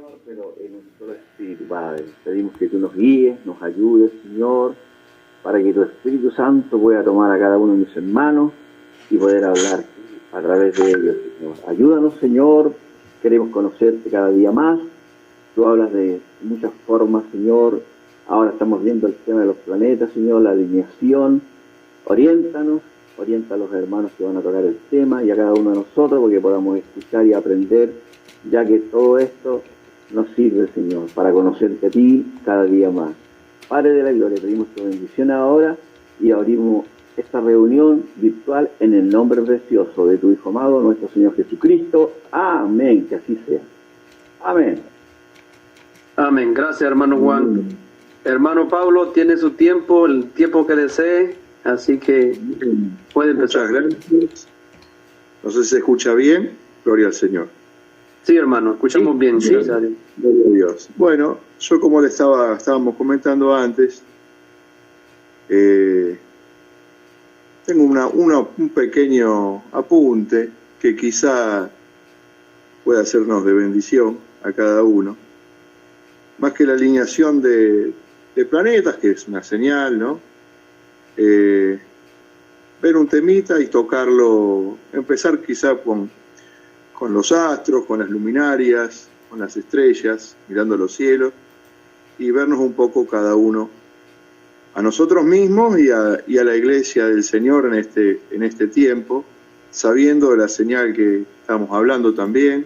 Señor, pero en un solo espíritu, Padre. Pedimos que tú nos guíes, nos ayudes, Señor, para que tu Espíritu Santo pueda tomar a cada uno de mis hermanos y poder hablar a través de ellos, Señor. Ayúdanos, Señor, queremos conocerte cada día más. Tú hablas de muchas formas, Señor. Ahora estamos viendo el tema de los planetas, Señor, la alineación. Oriéntanos, orienta a los hermanos que van a tocar el tema y a cada uno de nosotros, porque podamos escuchar y aprender, ya que todo esto nos sirve, Señor, para conocerte a ti cada día más. Padre de la gloria, pedimos tu bendición ahora y abrimos esta reunión virtual en el nombre precioso de tu Hijo amado, nuestro Señor Jesucristo. Amén, que así sea. Amén. Amén. Gracias, hermano Juan. Hermano Pablo, tiene su tiempo, el tiempo que desee, así que puede empezar. Muchas gracias. No sé si se escucha bien. Gloria al Señor. Sí, hermano, escuchamos bien. Sí, Gloria a Dios. Bueno, yo como le estábamos comentando antes, tengo un pequeño apunte que quizá pueda hacernos de bendición a cada uno. Más que la alineación de planetas, que es una señal, ¿no? Ver un temita y tocarlo, empezar quizá con los astros, con las luminarias, con las estrellas, mirando los cielos, y vernos un poco cada uno a nosotros mismos y a la iglesia del Señor en este tiempo, sabiendo de la señal que estamos hablando también,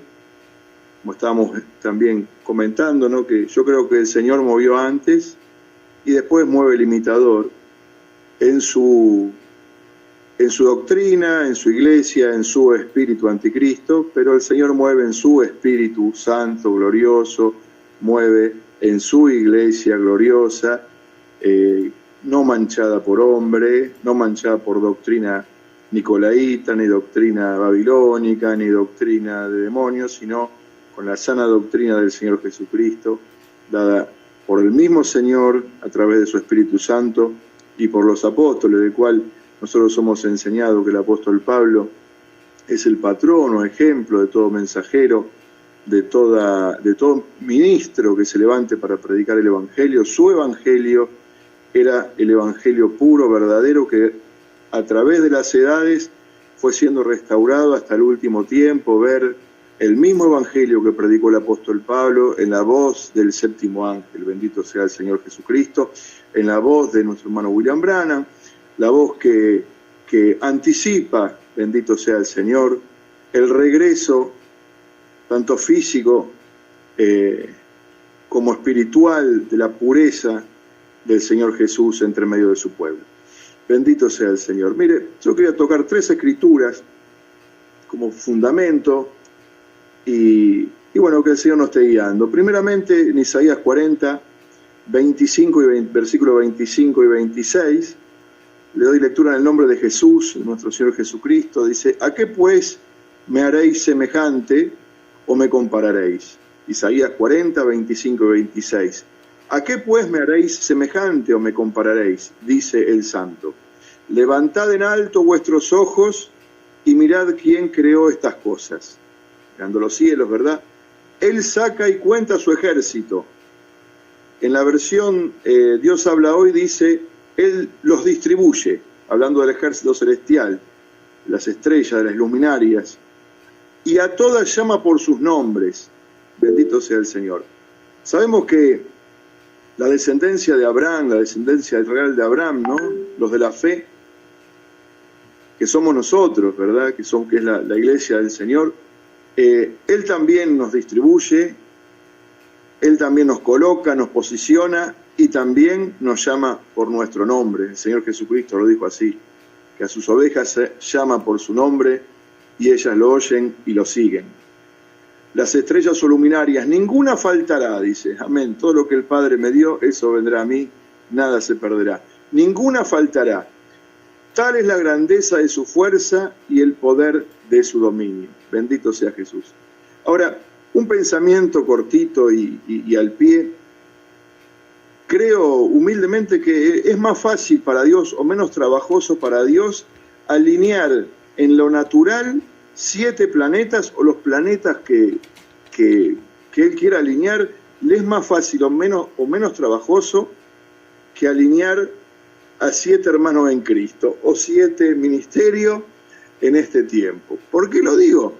como estábamos también comentando, ¿no? Que yo creo que el Señor movió antes y después mueve el imitador en su doctrina, en su iglesia, en su espíritu anticristo, pero el Señor mueve en su espíritu santo, glorioso, mueve en su iglesia gloriosa, no manchada por hombre, no manchada por doctrina nicolaíta, ni doctrina babilónica, ni doctrina de demonios, sino con la sana doctrina del Señor Jesucristo, dada por el mismo Señor a través de su Espíritu Santo y por los apóstoles, del cual nosotros somos enseñados que el apóstol Pablo es el patrono, ejemplo de todo mensajero, de todo ministro que se levante para predicar el Evangelio. Su Evangelio era el Evangelio puro, verdadero, que a través de las edades fue siendo restaurado hasta el último tiempo, ver el mismo Evangelio que predicó el apóstol Pablo en la voz del séptimo ángel, bendito sea el Señor Jesucristo, en la voz de nuestro hermano William Branham, la voz que anticipa, bendito sea el Señor, el regreso, tanto físico como espiritual, de la pureza del Señor Jesús entre medio de su pueblo. Bendito sea el Señor. Mire, yo quería tocar 3 escrituras como fundamento y bueno, que el Señor nos esté guiando. Primeramente, en Isaías 40, 25 versículos 25 y 26, le doy lectura en el nombre de Jesús, nuestro Señor Jesucristo. Dice: ¿a qué pues me haréis semejante o me compararéis? Isaías 40, 25 y 26. ¿A qué pues me haréis semejante o me compararéis? Dice el Santo. Levantad en alto vuestros ojos y mirad quién creó estas cosas. Mirando los cielos, ¿verdad? Él saca y cuenta su ejército. En la versión Dios habla hoy, dice: Él los distribuye, hablando del ejército celestial, las estrellas, de las luminarias, y a todas llama por sus nombres. Bendito sea el Señor. Sabemos que la descendencia de Abraham, la descendencia real de Abraham, ¿no? Los de la fe, que somos nosotros, ¿verdad? Que es la iglesia del Señor. Él también nos distribuye, Él también nos coloca, nos posiciona y también nos llama por nuestro nombre. El Señor Jesucristo lo dijo así, que a sus ovejas se llama por su nombre y ellas lo oyen y lo siguen. Las estrellas o luminarias, ninguna faltará, dice. Amén. Todo lo que el Padre me dio, eso vendrá a mí, nada se perderá. Ninguna faltará. Tal es la grandeza de su fuerza y el poder de su dominio. Bendito sea Jesús. Ahora, un pensamiento cortito y al pie. Creo humildemente que es más fácil para Dios o menos trabajoso para Dios alinear en lo natural 7 planetas o los planetas que que Él quiera alinear, le es más fácil o menos trabajoso que alinear a 7 hermanos en Cristo o 7 ministerios en este tiempo. ¿Por qué lo digo?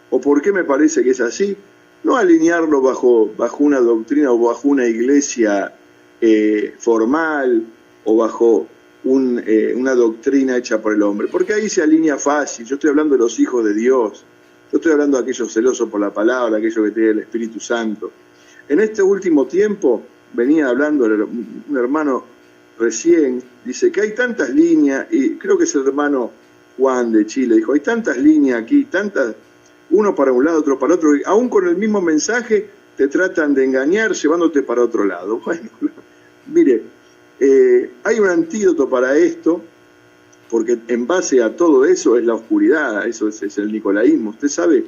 ¿O por qué me parece que es así? No alinearlo bajo una doctrina o bajo una iglesia formal o bajo una doctrina hecha por el hombre, porque ahí se alinea fácil. Yo estoy hablando de los hijos de Dios, yo estoy hablando de aquellos celosos por la palabra, aquellos que tienen el Espíritu Santo. En este último tiempo, venía hablando un hermano recién, dice que hay tantas líneas, y creo que es el hermano Juan de Chile, dijo, hay tantas líneas aquí, tantas, uno para un lado, otro para otro, y aún con el mismo mensaje te tratan de engañar llevándote para otro lado. Bueno, mire, hay un antídoto para esto, porque en base a todo eso es la oscuridad, eso es el nicolaísmo. Usted sabe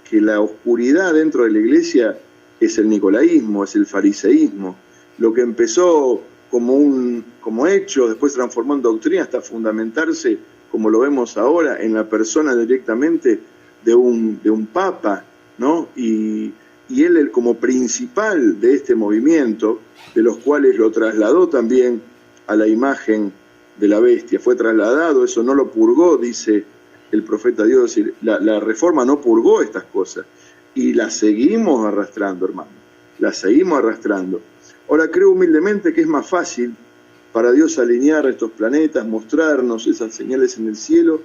que la oscuridad dentro de la iglesia es el nicolaísmo, es el fariseísmo. Lo que empezó como hecho, después transformó en doctrina hasta fundamentarse, como lo vemos ahora, en la persona directamente de un papa, ¿no? Y él como principal de este movimiento, de los cuales lo trasladó también a la imagen de la bestia, fue trasladado, eso no lo purgó, dice el profeta Dios, es decir, la reforma no purgó estas cosas, y las seguimos arrastrando, hermano, las seguimos arrastrando. Ahora creo humildemente que es más fácil para Dios alinear estos planetas, mostrarnos esas señales en el cielo,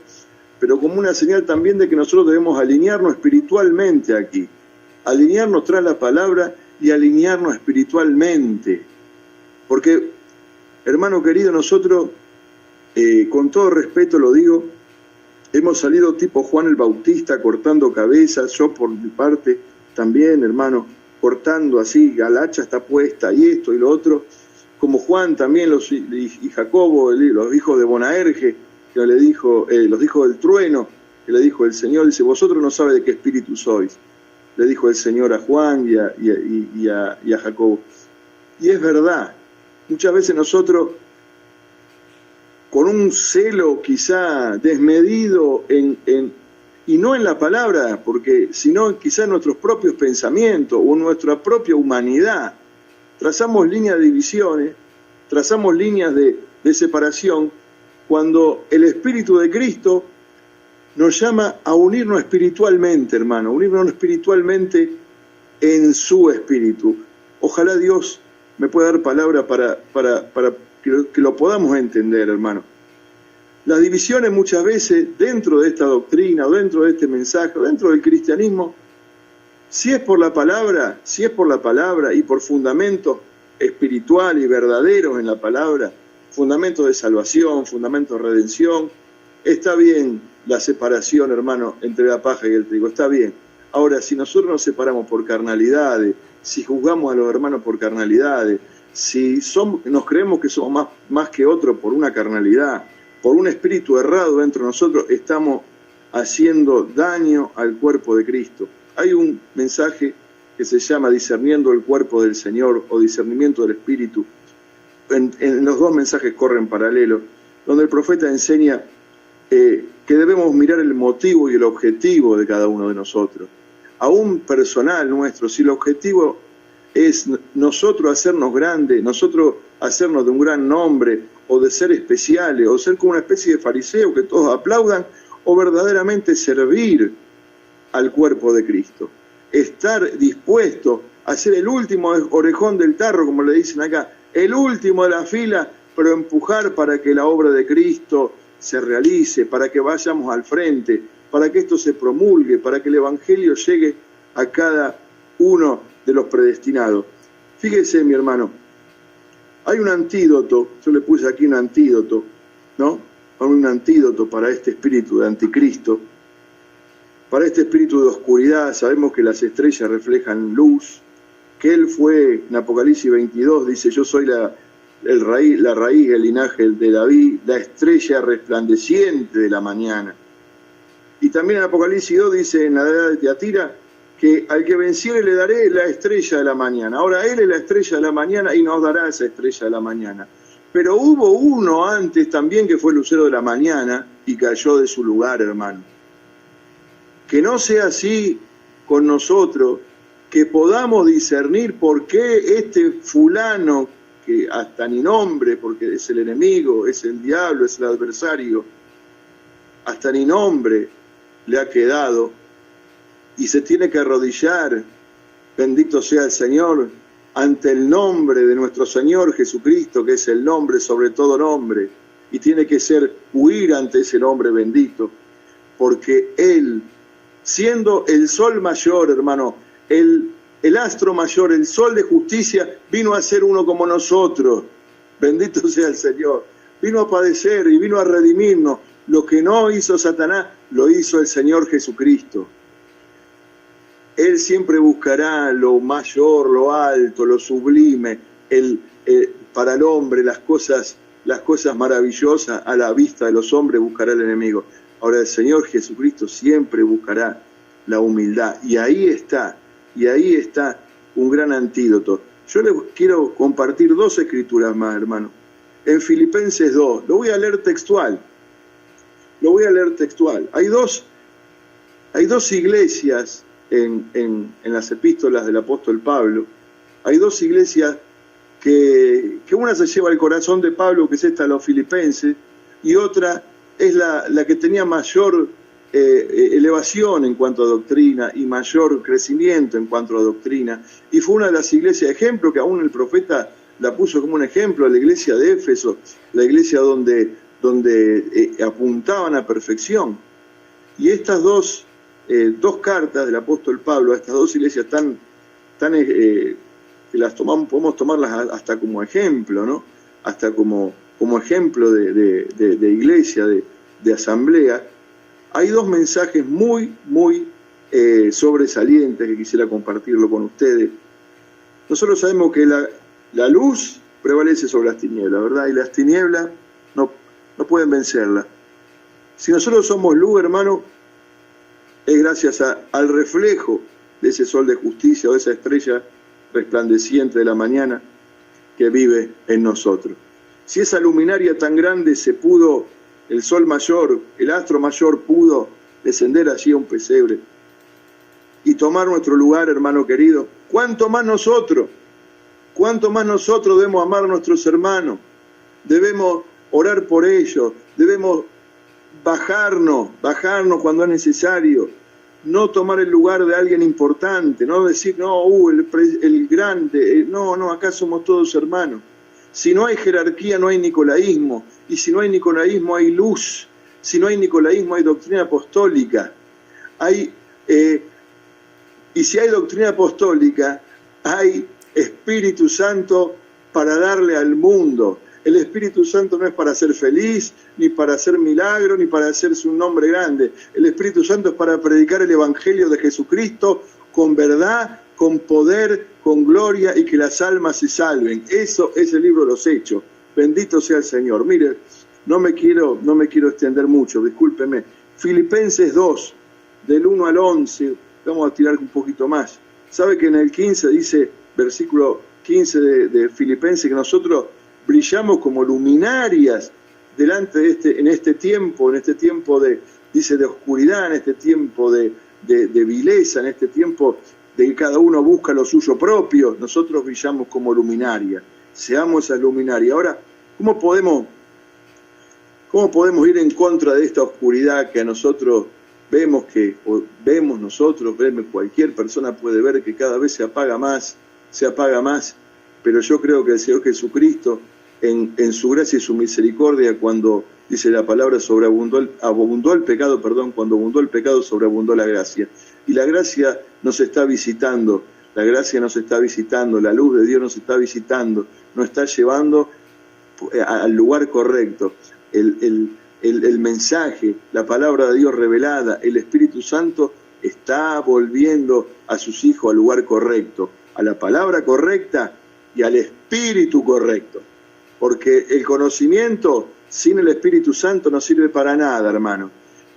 pero como una señal también de que nosotros debemos alinearnos espiritualmente aquí, alinearnos tras la palabra y alinearnos espiritualmente. Porque, hermano querido, nosotros, con todo respeto lo digo, hemos salido tipo Juan el Bautista cortando cabezas, yo por mi parte también, hermano, cortando así, la hacha está puesta y esto y lo otro, como Juan también y Jacobo, los hijos de Bonaerge, que le dijo, los hijos del trueno, que le dijo el Señor, dice, vosotros no sabéis de qué espíritu sois, le dijo el Señor a Juan y a Jacobo. Y es verdad, muchas veces nosotros, con un celo quizá desmedido y no en la palabra, sino quizá en nuestros propios pensamientos o en nuestra propia humanidad, trazamos líneas de divisiones, trazamos líneas de separación, cuando el Espíritu de Cristo nos llama a unirnos espiritualmente, hermano, unirnos espiritualmente en su Espíritu. Ojalá Dios me pueda dar palabra para que lo podamos entender, hermano. Las divisiones muchas veces dentro de esta doctrina, o dentro de este mensaje, o dentro del cristianismo, si es por la palabra y por fundamentos espirituales y verdaderos en la palabra, fundamentos de salvación, fundamentos de redención, está bien la separación, hermano, entre la paja y el trigo, está bien. Ahora, si nosotros nos separamos por carnalidades, si juzgamos a los hermanos por carnalidades, si nos creemos que somos más que otros por una carnalidad, por un espíritu errado dentro de nosotros, estamos haciendo daño al cuerpo de Cristo. Hay un mensaje que se llama discerniendo el cuerpo del Señor o discernimiento del Espíritu. En los dos mensajes corren paralelo, donde el profeta enseña que debemos mirar el motivo y el objetivo de cada uno de nosotros. Aún personal nuestro, si el objetivo es nosotros hacernos grandes, nosotros hacernos de un gran nombre, o de ser especiales, o ser como una especie de fariseo que todos aplaudan, o verdaderamente servir al cuerpo de Cristo. Estar dispuesto a ser el último orejón del tarro, como le dicen acá, el último de la fila, pero empujar para que la obra de Cristo se realice, para que vayamos al frente, para que esto se promulgue, para que el Evangelio llegue a cada uno de los predestinados. Fíjese, mi hermano, hay un antídoto, yo le puse aquí un antídoto, ¿no? Un antídoto para este espíritu de anticristo, para este espíritu de oscuridad. Sabemos que las estrellas reflejan luz, que él fue, en Apocalipsis 22, dice, yo soy la raíz, el linaje de David, la estrella resplandeciente de la mañana. Y también en Apocalipsis 2 dice, en la edad de Tiatira, que al que venciere le daré la estrella de la mañana. Ahora él es la estrella de la mañana y nos dará esa estrella de la mañana. Pero hubo uno antes también que fue el lucero de la mañana y cayó de su lugar, hermano. Que no sea así con nosotros, que podamos discernir por qué este fulano, que hasta ni nombre, porque es el enemigo, es el diablo, es el adversario, hasta ni nombre le ha quedado, y se tiene que arrodillar, bendito sea el Señor, ante el nombre de nuestro Señor Jesucristo, que es el nombre sobre todo nombre, y tiene que huir ante ese nombre bendito, porque Él, siendo el sol mayor, hermano, el astro mayor, el sol de justicia, vino a ser uno como nosotros, bendito sea el Señor, vino a padecer y vino a redimirnos. Lo que no hizo Satanás, lo hizo el Señor Jesucristo. Él siempre buscará lo mayor, lo alto, lo sublime, para el hombre, las cosas maravillosas a la vista de los hombres buscará el enemigo. Ahora el Señor Jesucristo siempre buscará la humildad, y ahí está un gran antídoto. Yo les quiero compartir 2 escrituras más, hermano. En Filipenses 2, lo voy a leer textual. Hay dos iglesias en las epístolas del apóstol Pablo. Hay 2 iglesias que una se lleva el corazón de Pablo, que es esta, los filipenses, y otra es la que tenía mayor elevación en cuanto a doctrina y mayor crecimiento en cuanto a doctrina, y fue una de las iglesias de ejemplo, que aún el profeta la puso como un ejemplo, la iglesia de Éfeso, la iglesia donde apuntaban a perfección. Y estas dos cartas del apóstol Pablo a estas 2 iglesias que las podemos tomarlas hasta como ejemplo, ¿no? Hasta como ejemplo de iglesia, de asamblea. Hay 2 mensajes muy sobresalientes que quisiera compartirlo con ustedes. Nosotros sabemos que la luz prevalece sobre las tinieblas, ¿verdad? Y las tinieblas no pueden vencerla. Si nosotros somos luz, hermano, es gracias al reflejo de ese sol de justicia o de esa estrella resplandeciente de la mañana que vive en nosotros. Si esa luminaria tan grande el sol mayor, el astro mayor pudo descender allí a un pesebre y tomar nuestro lugar, hermano querido, ¿cuánto más nosotros debemos amar a nuestros hermanos? Debemos orar por ellos, debemos bajarnos cuando es necesario, no tomar el lugar de alguien importante, no decir, el grande, acá somos todos hermanos. Si no hay jerarquía, no hay nicolaísmo, y si no hay nicolaísmo, hay luz, si no hay nicolaísmo, hay doctrina apostólica, y si hay doctrina apostólica, hay Espíritu Santo para darle al mundo. El Espíritu Santo no es para ser feliz, ni para hacer milagros, ni para hacerse un nombre grande. El Espíritu Santo es para predicar el Evangelio de Jesucristo con verdad, con poder, con gloria, y que las almas se salven. Eso es el libro de los Hechos. Bendito sea el Señor. Mire, no me quiero extender mucho, discúlpeme. Filipenses 2, del 1 al 11, vamos a tirar un poquito más. ¿Sabe que en el 15 dice, versículo 15 de Filipenses, que nosotros brillamos como luminarias delante de en este tiempo de oscuridad, en este tiempo de vileza, en este tiempo de que cada uno busca lo suyo propio? Nosotros brillamos como luminarias, seamos esas luminarias. Ahora, ¿cómo podemos ir en contra de esta oscuridad que a nosotros vemos cualquier persona puede ver que cada vez se apaga más, pero yo creo que el Señor Jesucristo, en su gracia y su misericordia, cuando dice la palabra, cuando abundó el pecado, sobreabundó la gracia. Y la gracia nos está visitando, la luz de Dios nos está visitando, nos está llevando al lugar correcto. El mensaje, la palabra de Dios revelada, el Espíritu Santo está volviendo a sus hijos al lugar correcto, a la palabra correcta y al Espíritu correcto. Porque el conocimiento sin el Espíritu Santo no sirve para nada, hermano.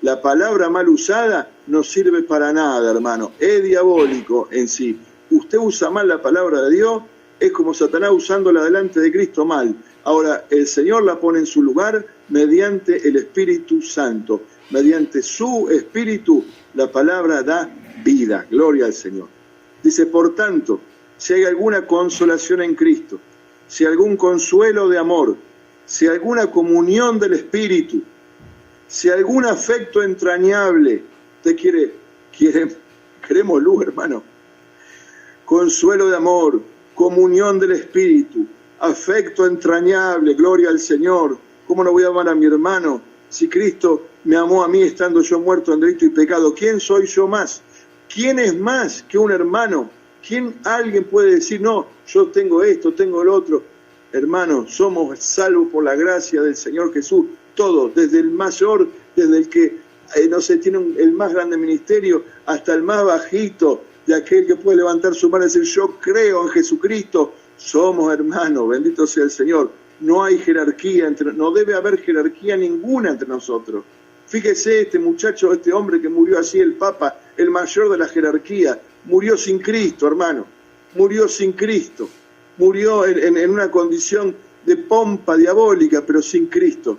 La palabra mal usada no sirve para nada, hermano. Es diabólico en sí. Usted usa mal la palabra de Dios, es como Satanás usándola delante de Cristo mal. Ahora, el Señor la pone en su lugar mediante el Espíritu Santo. Mediante su Espíritu, la palabra da vida. Gloria al Señor. Dice, por tanto, si hay alguna consolación en Cristo, si algún consuelo de amor, si alguna comunión del Espíritu, si algún afecto entrañable, usted queremos luz, hermano. Consuelo de amor, comunión del Espíritu, afecto entrañable, gloria al Señor. ¿Cómo no voy a amar a mi hermano si Cristo me amó a mí estando yo muerto en delito y pecado? ¿Quién soy yo más? ¿Quién es más que un hermano? Alguien puede decir, no, yo tengo esto, tengo lo otro? Hermano, somos salvos por la gracia del Señor Jesús, todos, desde el mayor, desde el que, tiene el más grande ministerio, hasta el más bajito, de aquel que puede levantar su mano y decir, yo creo en Jesucristo, somos hermanos, bendito sea el Señor. No hay jerarquía, no debe haber jerarquía ninguna entre nosotros. Fíjese este muchacho, este hombre que murió así, el Papa, el mayor de la jerarquía, murió sin Cristo, hermano, murió sin Cristo, murió en una condición de pompa diabólica, pero sin Cristo.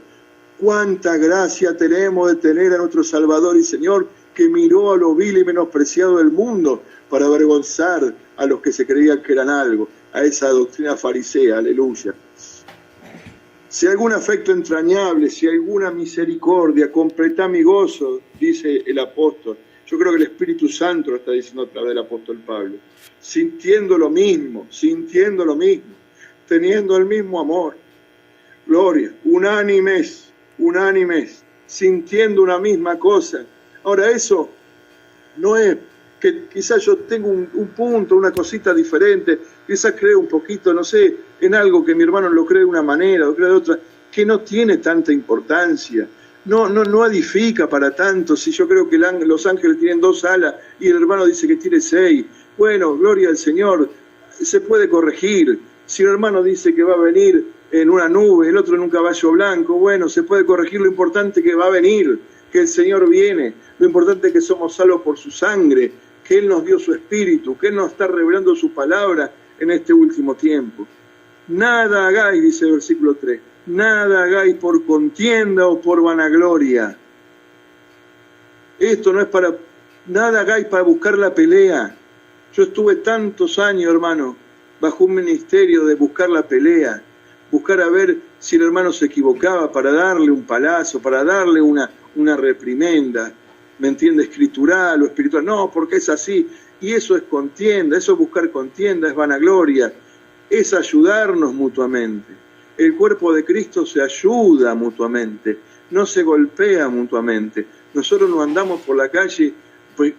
Cuánta gracia tenemos de tener a nuestro Salvador y Señor, que miró a lo vil y menospreciado del mundo para avergonzar a los que se creían que eran algo, a esa doctrina farisea, aleluya. Si algún afecto entrañable, si alguna misericordia, completá mi gozo, dice el apóstol. Yo creo que el Espíritu Santo lo está diciendo a través del apóstol Pablo. Sintiendo lo mismo, teniendo el mismo amor. Gloria, unánimes, sintiendo una misma cosa. Ahora eso no es que quizás yo tengo un punto, una cosita diferente, quizás creo un poquito, no sé, en algo que mi hermano lo cree de una manera, lo cree de otra, que no tiene tanta importancia, no edifica para tanto. Si yo creo que los ángeles tienen 2 alas y el hermano dice que tiene 6, bueno, gloria al Señor, se puede corregir. Si el hermano dice que va a venir en una nube, el otro en un caballo blanco, bueno, se puede corregir. Lo importante es que va a venir, que el Señor viene, lo importante es que somos salvos por su sangre, que Él nos dio su Espíritu, que Él nos está revelando su palabra en este último tiempo. Nada hagáis, dice el versículo 3, nada hagáis por contienda o por vanagloria. Esto no es para, nada hagáis para buscar la pelea. Yo estuve tantos años, hermano, bajo un ministerio de buscar la pelea, buscar a ver si el hermano se equivocaba para darle un palazo, para darle una reprimenda, ¿me entiende? Escritural o espiritual. No, porque es así. Y eso es contienda, eso es buscar contienda, es vanagloria, es ayudarnos mutuamente. El cuerpo de Cristo se ayuda mutuamente, no se golpea mutuamente. Nosotros no andamos por la calle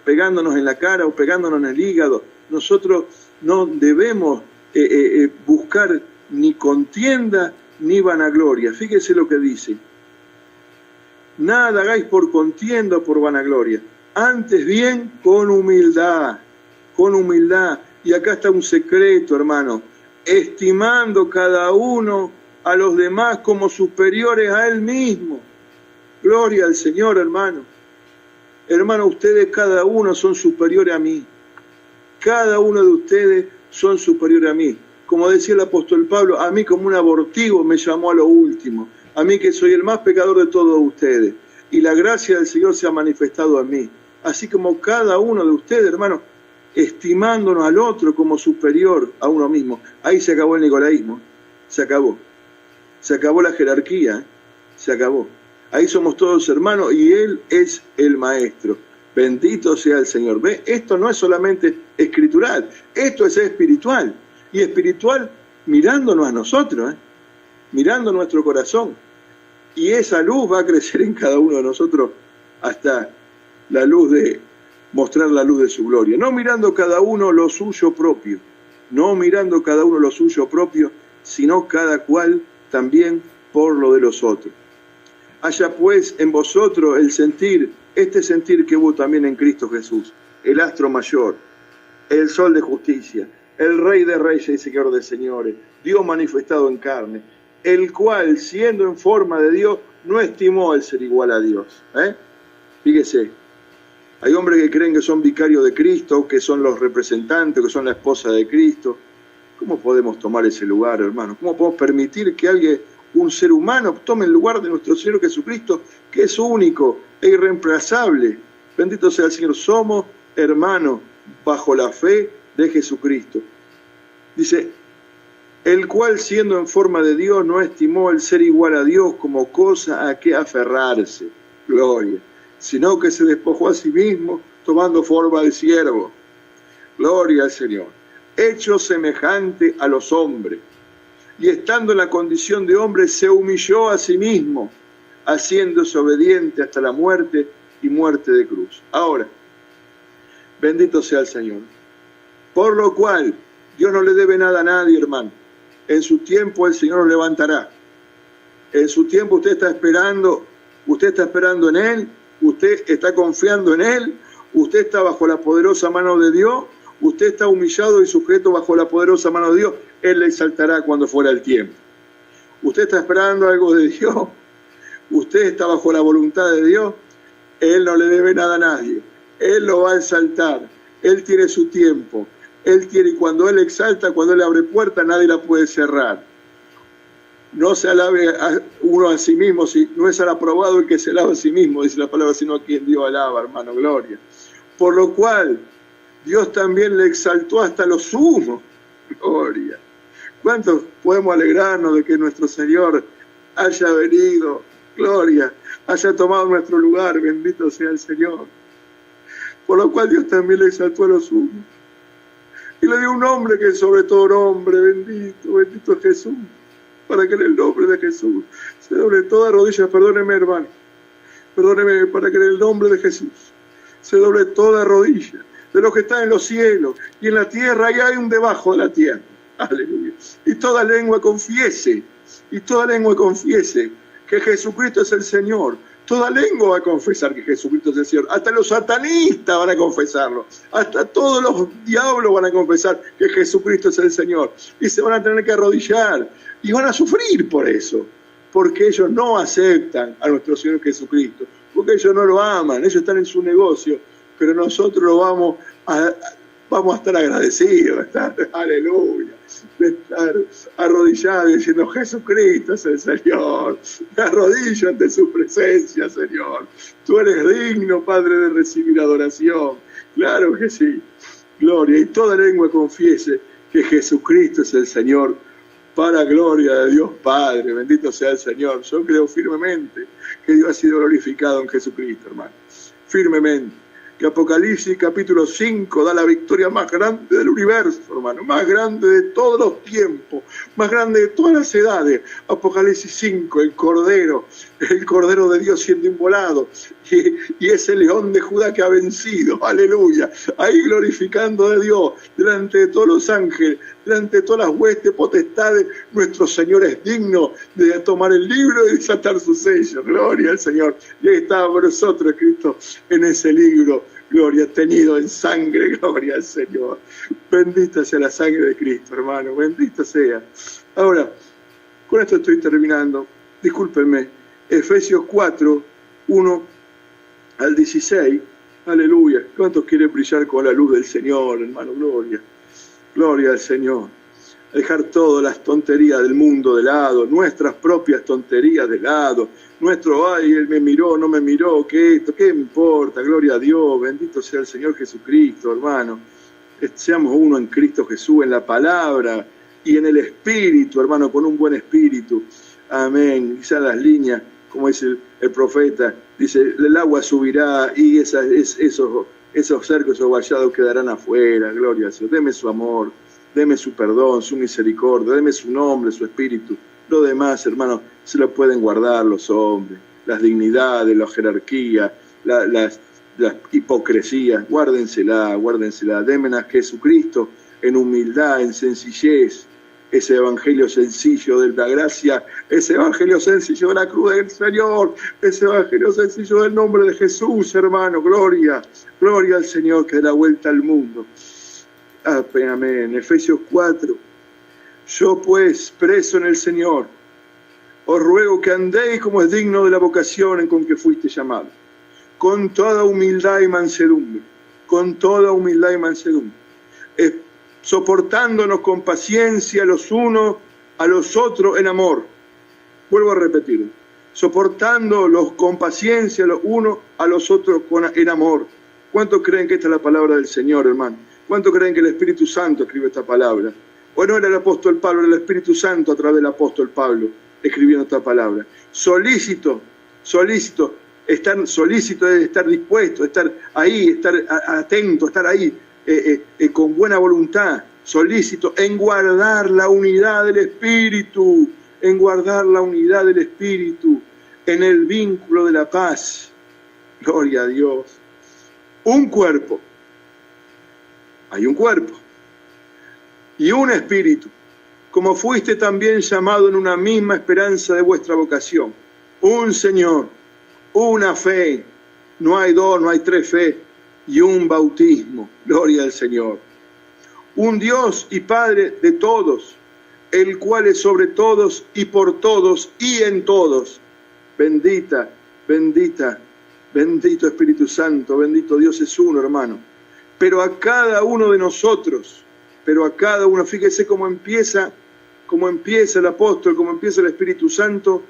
pegándonos en la cara o pegándonos en el hígado. Nosotros no debemos buscar ni contienda ni vanagloria. Fíjese lo que dice. Nada hagáis por contienda o por vanagloria, antes bien con humildad. Y acá está un secreto, hermano, estimando cada uno a los demás como superiores a él mismo. Gloria al Señor, hermano. Hermano, ustedes cada uno son superiores a mí. Cada uno de ustedes son superiores a mí. Como decía el apóstol Pablo, a mí como un abortivo me llamó a lo último. A mí que soy el más pecador de todos ustedes. Y la gracia del Señor se ha manifestado a mí. Así como cada uno de ustedes, hermano, estimándonos al otro como superior a uno mismo. Ahí se acabó el nicolaísmo. Se acabó. Se acabó la jerarquía. Se acabó. Ahí somos todos hermanos y Él es el Maestro. Bendito sea el Señor. ¿Ve? Esto no es solamente escritural. Esto es espiritual. Y espiritual mirándonos a nosotros, mirando nuestro corazón. Y esa luz va a crecer en cada uno de nosotros hasta la luz de mostrar la luz de su gloria. No mirando cada uno lo suyo propio, sino cada cual también por lo de los otros. Haya pues en vosotros el sentir, este sentir que hubo también en Cristo Jesús, el astro mayor, el sol de justicia, el Rey de Reyes y Señor de Señores, Dios manifestado en carne, el cual, siendo en forma de Dios, no estimó el ser igual a Dios. Fíjese, hay hombres que creen que son vicarios de Cristo, que son los representantes, que son la esposa de Cristo. ¿Cómo podemos tomar ese lugar, hermano? ¿Cómo podemos permitir que alguien, un ser humano, tome el lugar de nuestro Señor Jesucristo, que es único e irreemplazable? Bendito sea el Señor. Somos hermanos bajo la fe de Jesucristo. Dice, el cual siendo en forma de Dios no estimó el ser igual a Dios como cosa a que aferrarse, gloria, sino que se despojó a sí mismo tomando forma de siervo, gloria al Señor, hecho semejante a los hombres, y estando en la condición de hombre se humilló a sí mismo, haciéndose obediente hasta la muerte y muerte de cruz. Ahora, bendito sea el Señor, por lo cual Dios no le debe nada a nadie, hermano. En su tiempo el Señor lo levantará. En su tiempo usted está esperando en Él, usted está confiando en Él, usted está bajo la poderosa mano de Dios, usted está humillado y sujeto bajo la poderosa mano de Dios. Él le exaltará cuando fuera el tiempo. Usted está esperando algo de Dios, usted está bajo la voluntad de Dios, Él no le debe nada a nadie. Él lo va a exaltar, Él tiene su tiempo. Él tiene, y cuando Él exalta, cuando Él abre puerta, nadie la puede cerrar. No se alabe uno a sí mismo, si no es al aprobado el que se alaba a sí mismo, dice la palabra, sino a quien Dios alaba, hermano, gloria. Por lo cual, Dios también le exaltó hasta lo sumo, gloria. ¿Cuántos podemos alegrarnos de que nuestro Señor haya venido, gloria, haya tomado nuestro lugar, bendito sea el Señor? Por lo cual Dios también le exaltó a lo sumo. Y le dio un nombre que es sobre todo nombre, bendito es Jesús, para que en el nombre de Jesús se doble toda rodilla, perdóneme hermano, perdóneme, para que en el nombre de Jesús se doble toda rodilla, de los que están en los cielos y en la tierra, y hay un debajo de la tierra, aleluya, y toda lengua confiese que Jesucristo es el Señor. Toda lengua va a confesar que Jesucristo es el Señor. Hasta los satanistas van a confesarlo. Hasta todos los diablos van a confesar que Jesucristo es el Señor. Y se van a tener que arrodillar. Y van a sufrir por eso. Porque ellos no aceptan a nuestro Señor Jesucristo. Porque ellos no lo aman. Ellos están en su negocio. Pero nosotros lo vamos a estar agradecidos. Aleluya. De estar arrodillado diciendo Jesucristo es el Señor, me arrodillo ante su presencia, Señor, tú eres digno, Padre, de recibir adoración, claro que sí, gloria, y toda lengua confiese que Jesucristo es el Señor, para gloria de Dios Padre, bendito sea el Señor. Yo creo firmemente que Dios ha sido glorificado en Jesucristo, hermano, firmemente. Que Apocalipsis capítulo 5 da la victoria más grande del universo, hermano, más grande de todos los tiempos, más grande de todas las edades. Apocalipsis 5, el Cordero de Dios siendo inmolado, y ese león de Judá que ha vencido, aleluya, ahí glorificando a Dios, delante de todos los ángeles, delante de todas las huestes potestades, nuestro Señor es digno de tomar el libro y desatar su sello, gloria al Señor. Y ahí estábamos nosotros, Cristo, en ese libro, gloria, tenido en sangre, gloria al Señor. Bendita sea la sangre de Cristo, hermano, bendita sea. Ahora, con esto estoy terminando, discúlpenme, Efesios 4, 1 al 16, aleluya. ¿Cuántos quieren brillar con la luz del Señor, hermano? Gloria, gloria al Señor. Dejar todas las tonterías del mundo de lado, nuestras propias tonterías de lado, ay, él me miró, no me miró, ¿qué me importa? Gloria a Dios, bendito sea el Señor Jesucristo, hermano. Seamos uno en Cristo Jesús, en la palabra y en el Espíritu, hermano, con un buen espíritu. Amén. Quizás las líneas, como dice el profeta, dice, el agua subirá y esos cercos o vallados quedarán afuera, gloria a Dios. Deme su amor, deme su perdón, su misericordia, deme su nombre, su espíritu. Lo demás, hermano, se lo pueden guardar los hombres, las dignidades, la jerarquía, las hipocresías, guárdensela. Denme a Jesucristo en humildad, en sencillez, ese evangelio sencillo de la gracia, ese evangelio sencillo de la cruz del Señor, ese evangelio sencillo del nombre de Jesús, hermano, gloria al Señor que da la vuelta al mundo. Amén. Efesios 4. Yo pues, preso en el Señor, os ruego que andéis como es digno de la vocación en con que fuiste llamado, con toda humildad y mansedumbre, soportándonos con paciencia los unos a los otros en amor. Vuelvo a repetir, soportándolos con paciencia los unos a los otros en amor. ¿Cuántos creen que esta es la palabra del Señor, hermano? ¿Cuánto creen que el Espíritu Santo escribe esta palabra? O no era el apóstol Pablo, era el Espíritu Santo a través del apóstol Pablo escribiendo esta palabra. Solícito, estar solícito es estar dispuesto, estar ahí, estar atento, estar ahí con buena voluntad, solícito en guardar la unidad del Espíritu, en guardar la unidad del Espíritu, en el vínculo de la paz. Gloria a Dios. Un cuerpo. Hay un cuerpo y un espíritu, como fuiste también llamado en una misma esperanza de vuestra vocación. Un Señor, una fe, no hay dos, no hay tres fe, y un bautismo. Gloria al Señor. Un Dios y Padre de todos, el cual es sobre todos y por todos y en todos. Bendita, bendita, bendito Espíritu Santo, bendito Dios es uno, hermano. Pero a cada uno de nosotros, fíjese cómo empieza el apóstol, cómo empieza el Espíritu Santo,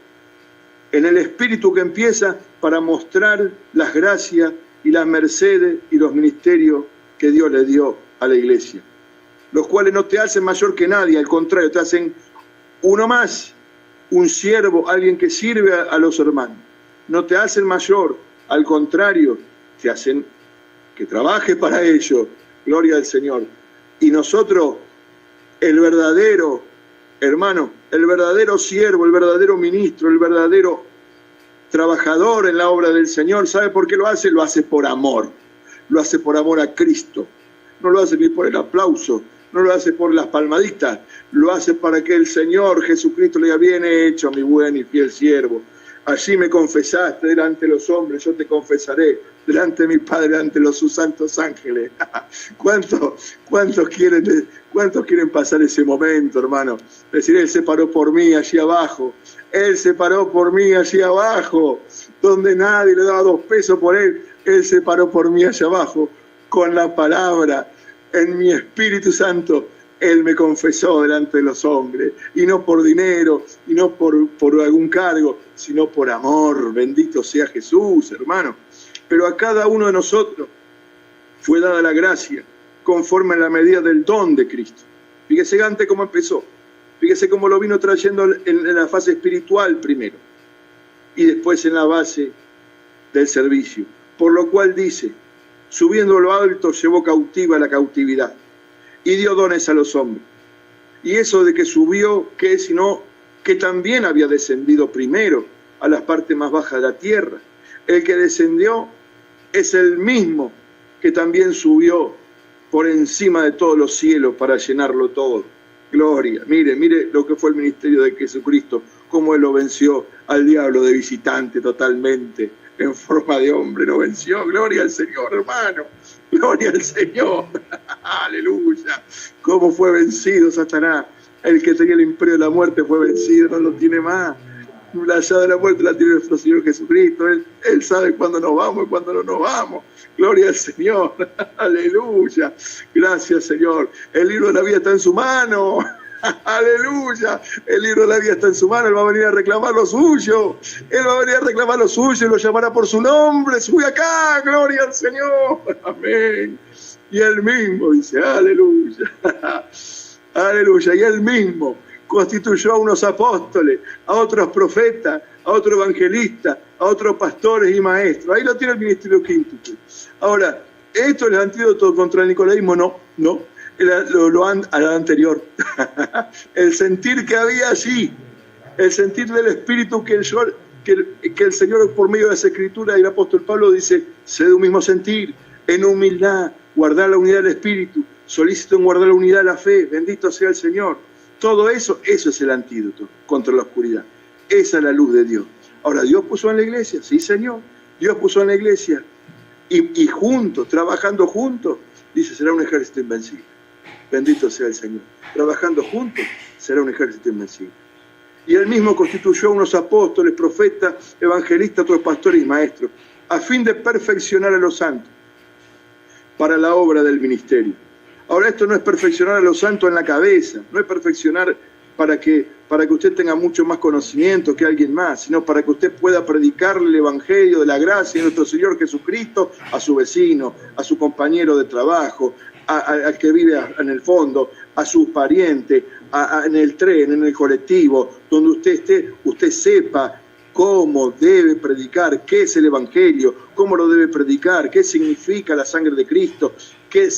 en el Espíritu que empieza para mostrar las gracias y las mercedes y los ministerios que Dios le dio a la iglesia, los cuales no te hacen mayor que nadie, al contrario, te hacen uno más, un siervo, alguien que sirve a los hermanos. No te hacen mayor, al contrario, te hacen que trabajes para ellos. Gloria al Señor. Y nosotros, el verdadero hermano, el verdadero siervo, el verdadero ministro, el verdadero trabajador en la obra del Señor, ¿sabe por qué lo hace? Lo hace por amor. Lo hace por amor a Cristo. No lo hace ni por el aplauso, no lo hace por las palmaditas, lo hace para que el Señor Jesucristo le diga: bien hecho, mi buen y fiel siervo. Allí me confesaste delante de los hombres, yo te confesaré delante de mi Padre, delante de sus santos ángeles. ¿Cuántos quieren pasar ese momento, hermano? Decir: Él se paró por mí allí abajo, Él se paró por mí allí abajo, donde nadie le daba 2 pesos por Él, Él se paró por mí allá abajo, con la palabra, en mi Espíritu Santo. Él me confesó delante de los hombres, y no por dinero, y no por algún cargo, sino por amor. Bendito sea Jesús, hermano. Pero a cada uno de nosotros fue dada la gracia, conforme a la medida del don de Cristo. Fíjese antes cómo empezó, fíjese cómo lo vino trayendo en la fase espiritual primero, y después en la base del servicio. Por lo cual dice: subiendo a lo alto, llevó cautiva la cautividad, y dio dones a los hombres. Y eso de que subió, ¿qué es sino que también había descendido primero a las partes más bajas de la tierra? El que descendió es el mismo que también subió por encima de todos los cielos para llenarlo todo. Gloria. Mire lo que fue el ministerio de Jesucristo, cómo Él lo venció al diablo de visitante totalmente, en forma de hombre lo venció. Gloria al Señor, hermano. Gloria al Señor. Aleluya. Cómo fue vencido Satanás. El que tenía el imperio de la muerte fue vencido, no lo tiene más. La llave de la muerte la tiene nuestro Señor Jesucristo. Él sabe cuándo nos vamos y cuándo no nos vamos. Gloria al Señor. Aleluya. Gracias, Señor. El libro de la vida está en su mano. Aleluya. El libro de la vida está en su mano. Él va a venir a reclamar lo suyo. Él va a venir a reclamar lo suyo y lo llamará por su nombre. Sube acá. Gloria al Señor. Amén. Y Él mismo dice: aleluya. Aleluya. Y Él mismo constituyó a unos apóstoles, a otros profetas, a otros evangelistas, a otros pastores y maestros. Ahí lo tiene el ministerio quíntuple. Ahora, ¿esto es el antídoto contra el nicolaísmo? No. Lo anterior. El sentir que había allí, el sentir del Espíritu que el Señor, por medio de esa escritura, y el apóstol Pablo dice: sé de un mismo sentir, en humildad, guardar la unidad del Espíritu, solícito en guardar la unidad de la fe. Bendito sea el Señor. Todo eso es el antídoto contra la oscuridad. Esa es la luz de Dios. Ahora, ¿Dios puso en la iglesia? Sí, Señor. Dios puso en la iglesia. Y juntos, trabajando juntos, dice: será un ejército invencible. Bendito sea el Señor. Trabajando juntos, será un ejército invencible. Y Él mismo constituyó a unos apóstoles, profetas, evangelistas, otros pastores y maestros, a fin de perfeccionar a los santos para la obra del ministerio. Ahora, esto no es perfeccionar a los santos en la cabeza, no es perfeccionar para que usted tenga mucho más conocimiento que alguien más, sino para que usted pueda predicarle el evangelio de la gracia de nuestro Señor Jesucristo a su vecino, a su compañero de trabajo, al que vive en el fondo, a sus parientes, en el tren, en el colectivo, donde usted esté, usted sepa cómo debe predicar, qué es el Evangelio, cómo lo debe predicar, qué significa la sangre de Cristo, que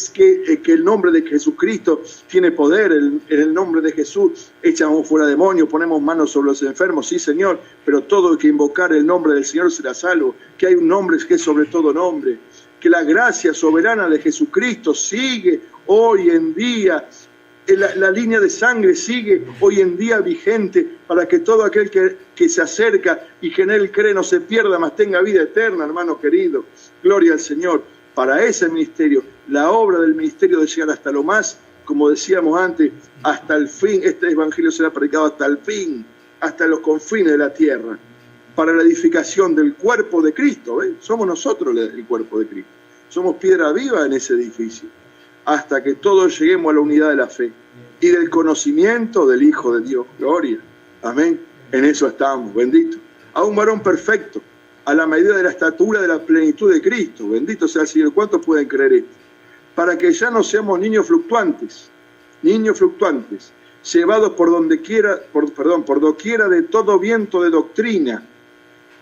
el nombre de Jesucristo tiene poder, en el nombre de Jesús echamos fuera demonios, ponemos manos sobre los enfermos, sí Señor, pero todo el que invocar el nombre del Señor será salvo, que hay un nombre que es sobre todo nombre, que la gracia soberana de Jesucristo sigue hoy en día, la línea de sangre sigue hoy en día vigente para que todo aquel que se acerca y que en él cree no se pierda, mas tenga vida eterna, hermano querido. Gloria al Señor. Para ese ministerio, la obra del ministerio de llegar hasta lo más, como decíamos antes, hasta el fin. Este evangelio será predicado hasta el fin, hasta los confines de la tierra, para la edificación del cuerpo de Cristo. ¿Ven? Somos nosotros el cuerpo de Cristo. Somos piedra viva en ese edificio, hasta que todos lleguemos a la unidad de la fe y del conocimiento del Hijo de Dios. Gloria. Amén. En eso estamos. Bendito. A un varón perfecto, a la medida de la estatura de la plenitud de Cristo. Bendito sea el Señor. ¿Cuántos pueden creer esto? Para que ya no seamos niños fluctuantes, llevados por doquiera de todo viento de doctrina,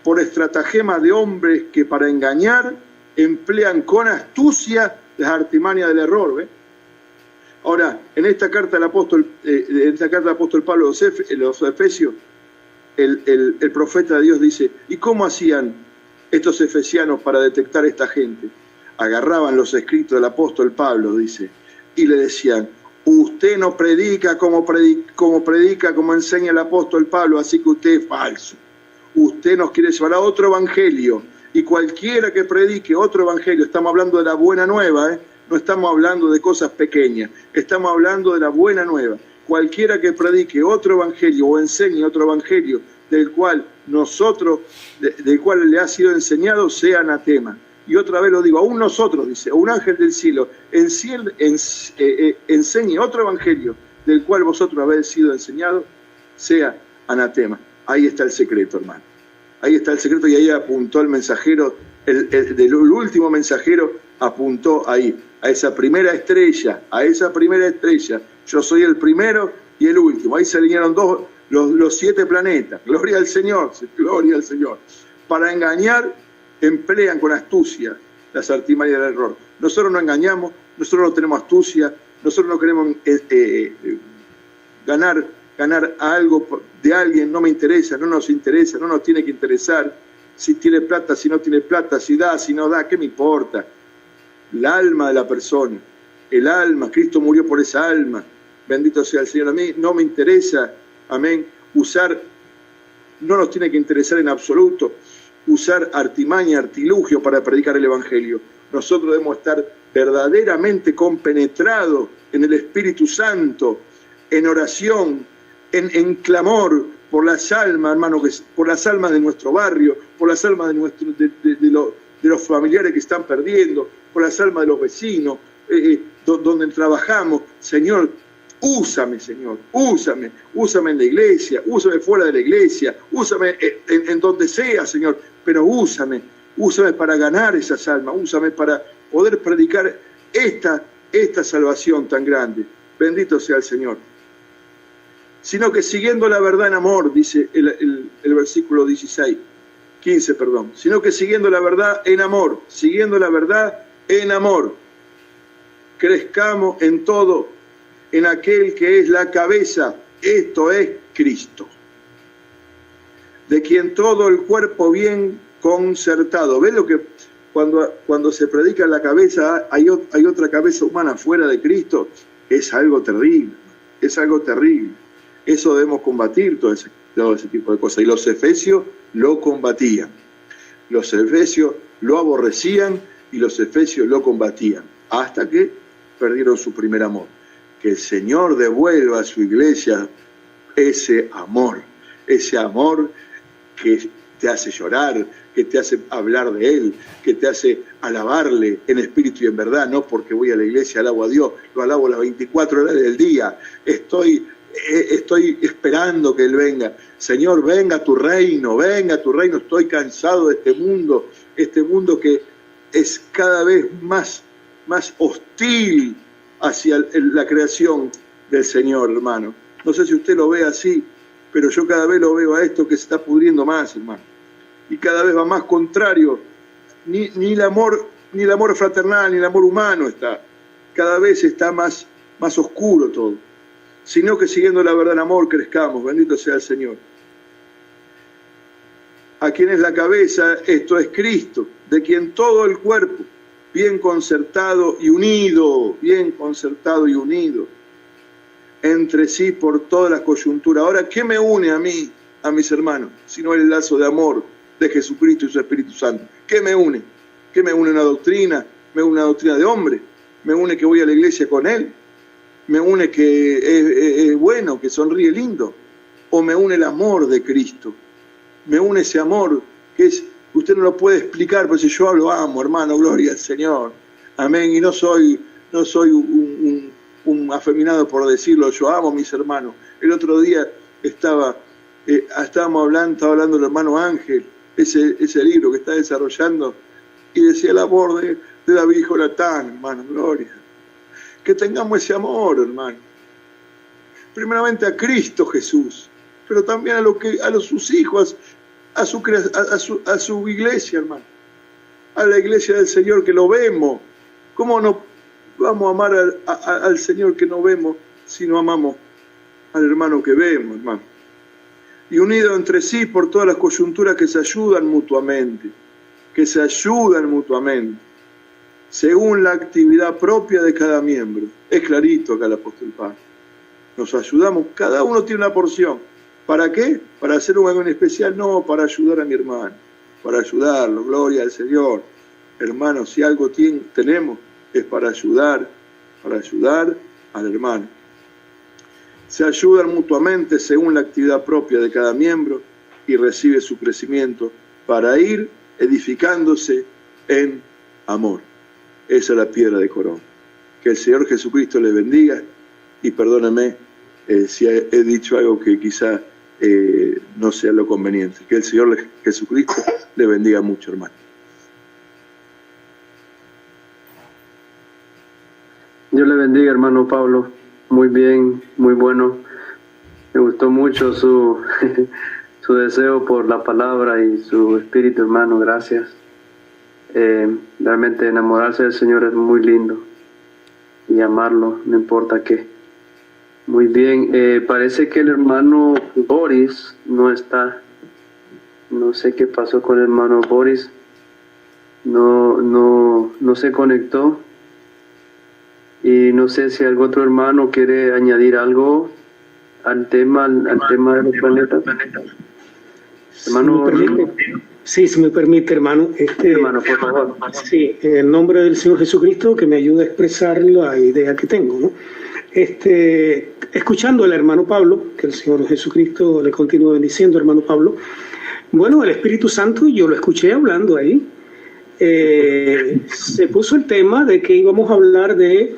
por estratagema de hombres que para engañar emplean con astucia las artimañas del error. ¿Ve? Ahora, en esta carta del apóstol Pablo a los Efesios, el profeta de Dios dice, ¿y cómo hacían estos efesianos para detectar a esta gente? Agarraban los escritos del apóstol Pablo, dice, y le decían, usted no predica como enseña el apóstol Pablo, así que usted es falso. Usted nos quiere llevar a otro evangelio, y cualquiera que predique otro evangelio, estamos hablando de la buena nueva, no estamos hablando de cosas pequeñas, estamos hablando de la buena nueva. Cualquiera que predique otro evangelio o enseñe otro evangelio del cual le ha sido enseñado, sea anatema. Y otra vez lo digo, aún nosotros, dice, un ángel del cielo enseñe otro evangelio del cual vosotros habéis sido enseñados, sea anatema. Ahí está el secreto, hermano. Ahí está el secreto y ahí apuntó el mensajero, el último mensajero apuntó ahí, a esa primera estrella. Yo soy el primero y el último. Ahí se alinearon los 7 planetas. Gloria al Señor, gloria al Señor. Para engañar, emplean con astucia las artimañas del error. Nosotros no engañamos, nosotros no tenemos astucia, nosotros no queremos ganar algo de alguien, no me interesa, no nos interesa, no nos tiene que interesar. Si tiene plata, si no tiene plata, si da, si no da, ¿qué me importa? El alma de la persona, el alma, Cristo murió por esa alma. Bendito sea el Señor. A mí no me interesa, amén, no nos tiene que interesar en absoluto usar artimaña, artilugio para predicar el Evangelio. Nosotros debemos estar verdaderamente compenetrados en el Espíritu Santo, en oración, en clamor por las almas, hermano, por las almas de nuestro barrio, por las almas de los familiares que están perdiendo, por las almas de los vecinos, donde trabajamos. Señor, úsame, Señor, úsame en la iglesia, úsame fuera de la iglesia, úsame en donde sea, Señor, pero úsame para ganar esas almas, úsame para poder predicar esta salvación tan grande. Bendito sea el Señor. Sino que siguiendo la verdad en amor, dice el versículo 15, sino que siguiendo la verdad en amor, crezcamos en todo, en aquel que es la cabeza, esto es Cristo, de quien todo el cuerpo bien concertado. ¿Ves lo que cuando se predica en la cabeza hay otra cabeza humana fuera de Cristo? Es algo terrible, Eso debemos combatir, todo ese tipo de cosas. Y los efesios lo combatían. Los efesios lo aborrecían y los efesios lo combatían. Hasta que perdieron su primer amor. Que el Señor devuelva a su iglesia ese amor que te hace llorar, que te hace hablar de Él, que te hace alabarle en espíritu y en verdad, no porque voy a la iglesia, alabo a Dios, lo alabo las 24 horas del día, estoy esperando que Él venga. Señor, venga a tu reino, estoy cansado de este mundo que es cada vez más hostil hacia la creación del Señor, hermano. No sé si usted lo ve así, pero yo cada vez lo veo a esto que se está pudriendo más, hermano. Y cada vez va más contrario. Ni el amor fraternal, ni el amor humano está. Cada vez está más oscuro todo. Sino que siguiendo la verdad en amor crezcamos. Bendito sea el Señor. A quien es la cabeza, esto es Cristo, de quien todo el cuerpo, bien concertado y unido, entre sí por todas las coyunturas. Ahora, ¿qué me une a mí, a mis hermanos, sino el lazo de amor de Jesucristo y su Espíritu Santo? ¿Qué me une? ¿Qué me une? ¿Una doctrina? ¿Me une una doctrina de hombre? ¿Me une que voy a la iglesia con él? ¿Me une que es bueno, que sonríe lindo? ¿O me une el amor de Cristo? Me une ese amor que es, usted no lo puede explicar, pero si yo lo amo, hermano, gloria al Señor. Amén. Y no soy un afeminado por decirlo, yo amo a mis hermanos. El otro día estaba hablando el hermano Ángel, ese libro que está desarrollando, y decía el amor de David y Jonatán, hermano, gloria. Que tengamos ese amor, hermano. Primeramente a Cristo Jesús, pero también a sus hijos, a su iglesia, hermano. A la iglesia del Señor que lo vemos. ¿Cómo no vamos a amar al Señor que no vemos si no amamos al hermano que vemos, hermano? Y unido entre sí por todas las coyunturas que se ayudan mutuamente, según la actividad propia de cada miembro. Es clarito acá el apóstol Pablo. Nos ayudamos, cada uno tiene una porción. ¿Para qué? ¿Para hacer algo en especial? No, para ayudar a mi hermano, para ayudarlo, gloria al Señor. Hermanos, si algo tenemos, es para ayudar al hermano. Se ayudan mutuamente según la actividad propia de cada miembro y recibe su crecimiento para ir edificándose en amor. Esa es la piedra de corona. Que el Señor Jesucristo le bendiga y perdóneme si he dicho algo que quizá no sea lo conveniente. Que el Señor Jesucristo le bendiga mucho, hermano. Dios le bendiga, hermano Pablo. Muy bien, muy bueno. Me gustó mucho su deseo por la palabra y su espíritu, hermano. Gracias. Realmente enamorarse del Señor es muy lindo. Y amarlo, no importa qué. Muy bien. Parece que el hermano Boris no está. No sé qué pasó con el hermano Boris. No se conectó. Y no sé si algún otro hermano quiere añadir algo al tema de los planetas. Hermano, si me permite, hermano. Hermano, por favor. Sí, en el nombre del Señor Jesucristo, que me ayude a expresar la idea que tengo, ¿no? Escuchando al hermano Pablo, que el Señor Jesucristo le continúe bendiciendo, hermano Pablo. Bueno, el Espíritu Santo, yo lo escuché hablando ahí. Se puso el tema de que íbamos a hablar de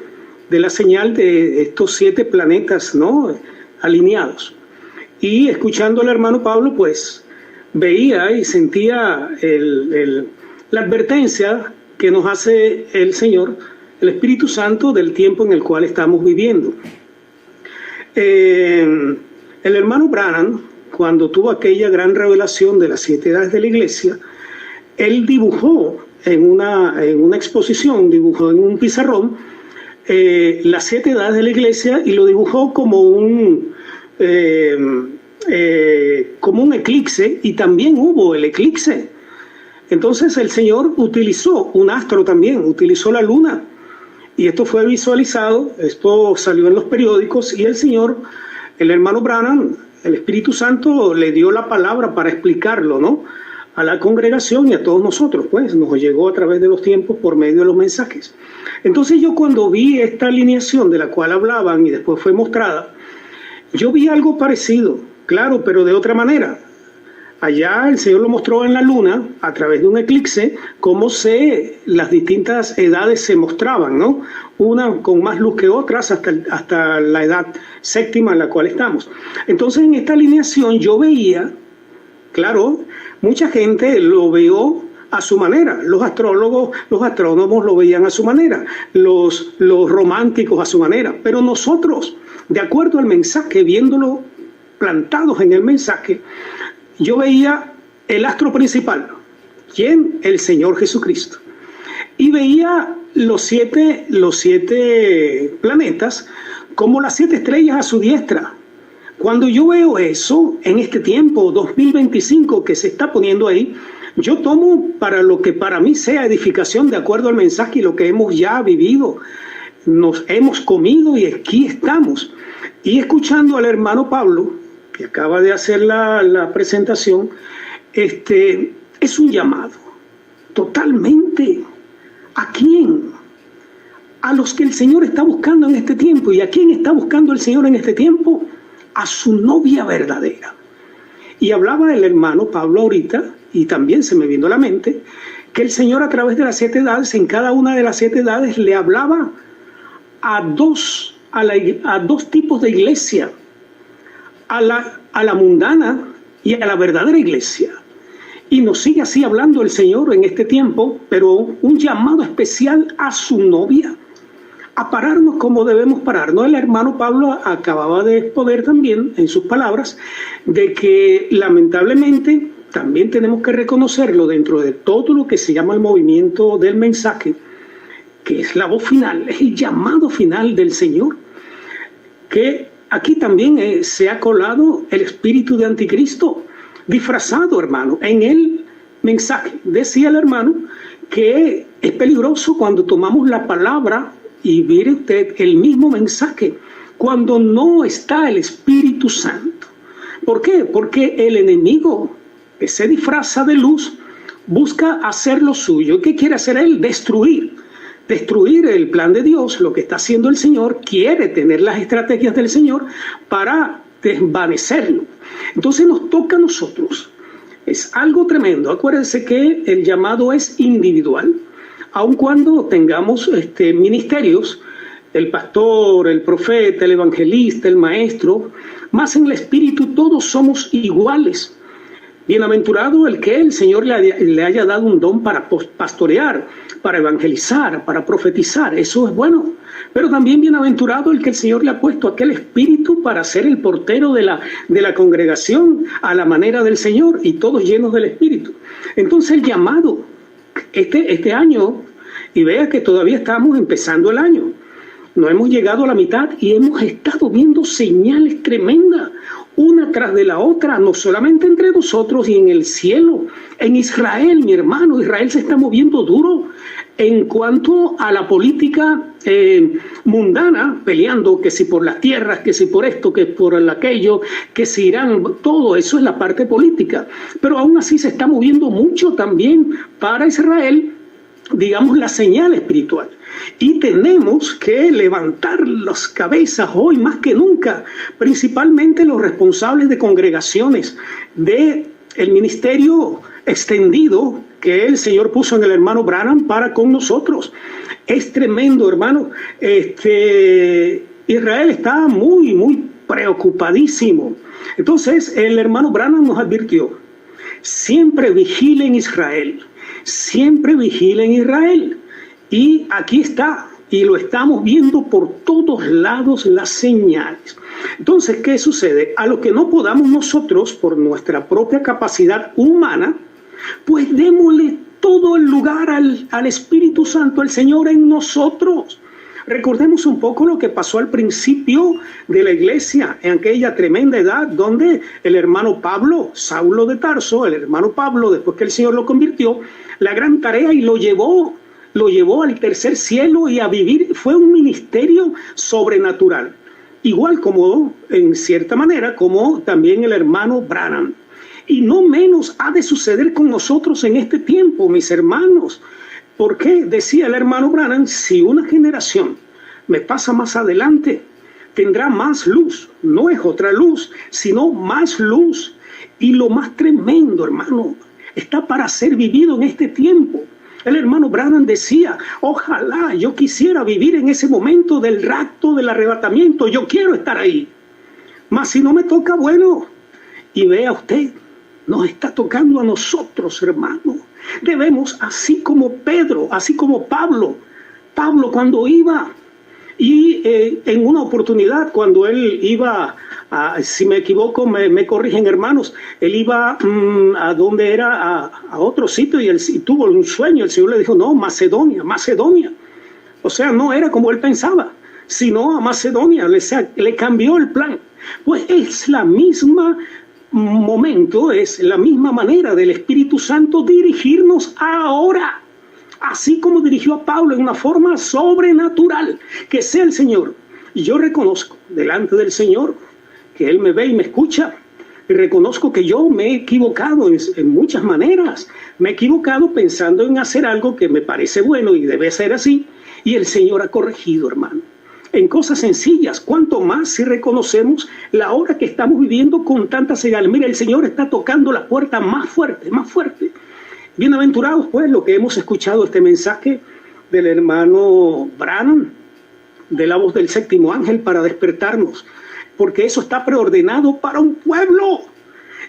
la señal de estos 7 planetas, ¿no?, alineados. Y escuchando al hermano Pablo, pues veía y sentía la advertencia que nos hace el Señor, el Espíritu Santo, del tiempo en el cual estamos viviendo. El hermano Branham, cuando tuvo aquella gran revelación de las 7 edades de la iglesia, él dibujó en una exposición, dibujó en un pizarrón las 7 edades de la iglesia y lo dibujó como un eclipse, y también hubo el eclipse. Entonces el Señor utilizó un astro también, utilizó la luna, y esto fue visualizado, esto salió en los periódicos, y el hermano Branham, el Espíritu Santo le dio la palabra para explicarlo, ¿no?, a la congregación y a todos nosotros, pues nos llegó a través de los tiempos por medio de los mensajes. Entonces yo, cuando vi esta alineación de la cual hablaban y después fue mostrada, yo vi algo parecido, claro, pero de otra manera. Allá el Señor lo mostró en la luna, a través de un eclipse, cómo las distintas edades se mostraban, ¿no? Una con más luz que otras, hasta la edad séptima en la cual estamos. Entonces en esta alineación yo veía, claro, mucha gente lo vio a su manera, los astrólogos, los astrónomos lo veían a su manera, los románticos a su manera, pero nosotros, de acuerdo al mensaje, viéndolo plantados en el mensaje, yo veía el astro principal, ¿quién? El Señor Jesucristo, y veía los siete planetas como las 7 estrellas a su diestra. Cuando yo veo eso en este tiempo 2025 que se está poniendo ahí, yo tomo para lo que para mí sea edificación de acuerdo al mensaje y lo que hemos ya vivido. Nos hemos comido y aquí estamos. Y escuchando al hermano Pablo, que acaba de hacer la presentación, es un llamado totalmente. ¿A quién? A los que el Señor está buscando en este tiempo. ¿Y a quién está buscando el Señor en este tiempo? A su novia verdadera. Y hablaba el hermano Pablo ahorita, y también se me vino a la mente, que el Señor a través de las 7 edades, en cada una de las 7 edades, le hablaba a dos tipos de iglesia, a la mundana y a la verdadera iglesia. Y nos sigue así hablando el Señor en este tiempo, pero un llamado especial a su novia, a pararnos como debemos pararnos. El hermano Pablo acababa de exponer también en sus palabras de que lamentablemente también tenemos que reconocerlo dentro de todo lo que se llama el movimiento del mensaje, que es la voz final, es el llamado final del Señor, que aquí también se ha colado el espíritu de anticristo, disfrazado, hermano, en el mensaje. Decía el hermano que es peligroso cuando tomamos la palabra y mire usted el mismo mensaje, cuando no está el Espíritu Santo. ¿Por qué? Porque el enemigo que se disfraza de luz busca hacer lo suyo. ¿Qué quiere hacer él? Destruir el plan de Dios. Lo que está haciendo el Señor, quiere tener las estrategias del Señor para desvanecerlo. Entonces nos toca a nosotros. Es algo tremendo. Acuérdense que el llamado es individual. Aun cuando tengamos ministerios, el pastor, el profeta, el evangelista, el maestro, más en el espíritu todos somos iguales. Bienaventurado el que el Señor le haya dado un don para pastorear, para evangelizar, para profetizar, eso es bueno. Pero también bienaventurado el que el Señor le ha puesto aquel espíritu para ser el portero de la congregación a la manera del Señor, y todos llenos del espíritu. Entonces el llamado, este año, y vea que todavía estamos empezando el año, no hemos llegado a la mitad y hemos estado viendo señales tremendas, una tras de la otra, no solamente entre nosotros y en el cielo, en Israel, mi hermano. Israel se está moviendo duro en cuanto a la política mundana, peleando que si por las tierras, que si por esto, que por aquello, que si Irán, todo eso es la parte política. Pero aún así se está moviendo mucho también para Israel, digamos, la señal espiritual. Y tenemos que levantar las cabezas hoy más que nunca, principalmente los responsables de congregaciones, de el ministerio extendido que el Señor puso en el hermano Branham para con nosotros. Es tremendo, hermano. Israel está muy, muy preocupadísimo. Entonces, el hermano Branham nos advirtió: siempre vigilen Israel, siempre vigilen Israel. Y aquí está, y lo estamos viendo por todos lados, las señales. Entonces, ¿qué sucede? A lo que no podamos nosotros, por nuestra propia capacidad humana, pues démosle todo el lugar al Espíritu Santo, al Señor en nosotros. Recordemos un poco lo que pasó al principio de la iglesia, en aquella tremenda edad donde el hermano Pablo, Saulo de Tarso, el hermano Pablo, después que el Señor lo convirtió, la gran tarea y lo llevó al tercer cielo y a vivir. Fue un ministerio sobrenatural, igual como, en cierta manera, como también el hermano Branham. Y no menos ha de suceder con nosotros en este tiempo, mis hermanos. ¿Por qué? Decía el hermano Branham: si una generación me pasa más adelante, tendrá más luz. No es otra luz, sino más luz. Y lo más tremendo, hermano, está para ser vivido en este tiempo. El hermano Branham decía: ojalá yo quisiera vivir en ese momento del rapto, del arrebatamiento. Yo quiero estar ahí. Mas si no me toca, bueno. Y vea usted, nos está tocando a nosotros, hermano. Debemos, así como Pedro, así como Pablo cuando iba, y en una oportunidad cuando él iba, si me equivoco me corrigen hermanos, él iba a donde era, a otro sitio, y tuvo un sueño. El Señor le dijo, no, Macedonia. O sea, no era como él pensaba, sino a Macedonia, le cambió el plan. Pues es la misma momento, es la misma manera del Espíritu Santo dirigirnos ahora, así como dirigió a Pablo en una forma sobrenatural. Que sea el Señor. Y yo reconozco delante del Señor que Él me ve y me escucha, y reconozco que yo me he equivocado en muchas maneras. Me he equivocado pensando en hacer algo que me parece bueno y debe ser así, y el Señor ha corregido, hermano, en cosas sencillas. Cuanto más si reconocemos la hora que estamos viviendo con tanta señal. Mira, el Señor está tocando la puerta más fuerte, más fuerte. Bienaventurados pues lo que hemos escuchado este mensaje del hermano Branham, de la voz del séptimo ángel, para despertarnos, porque eso está preordenado para un pueblo.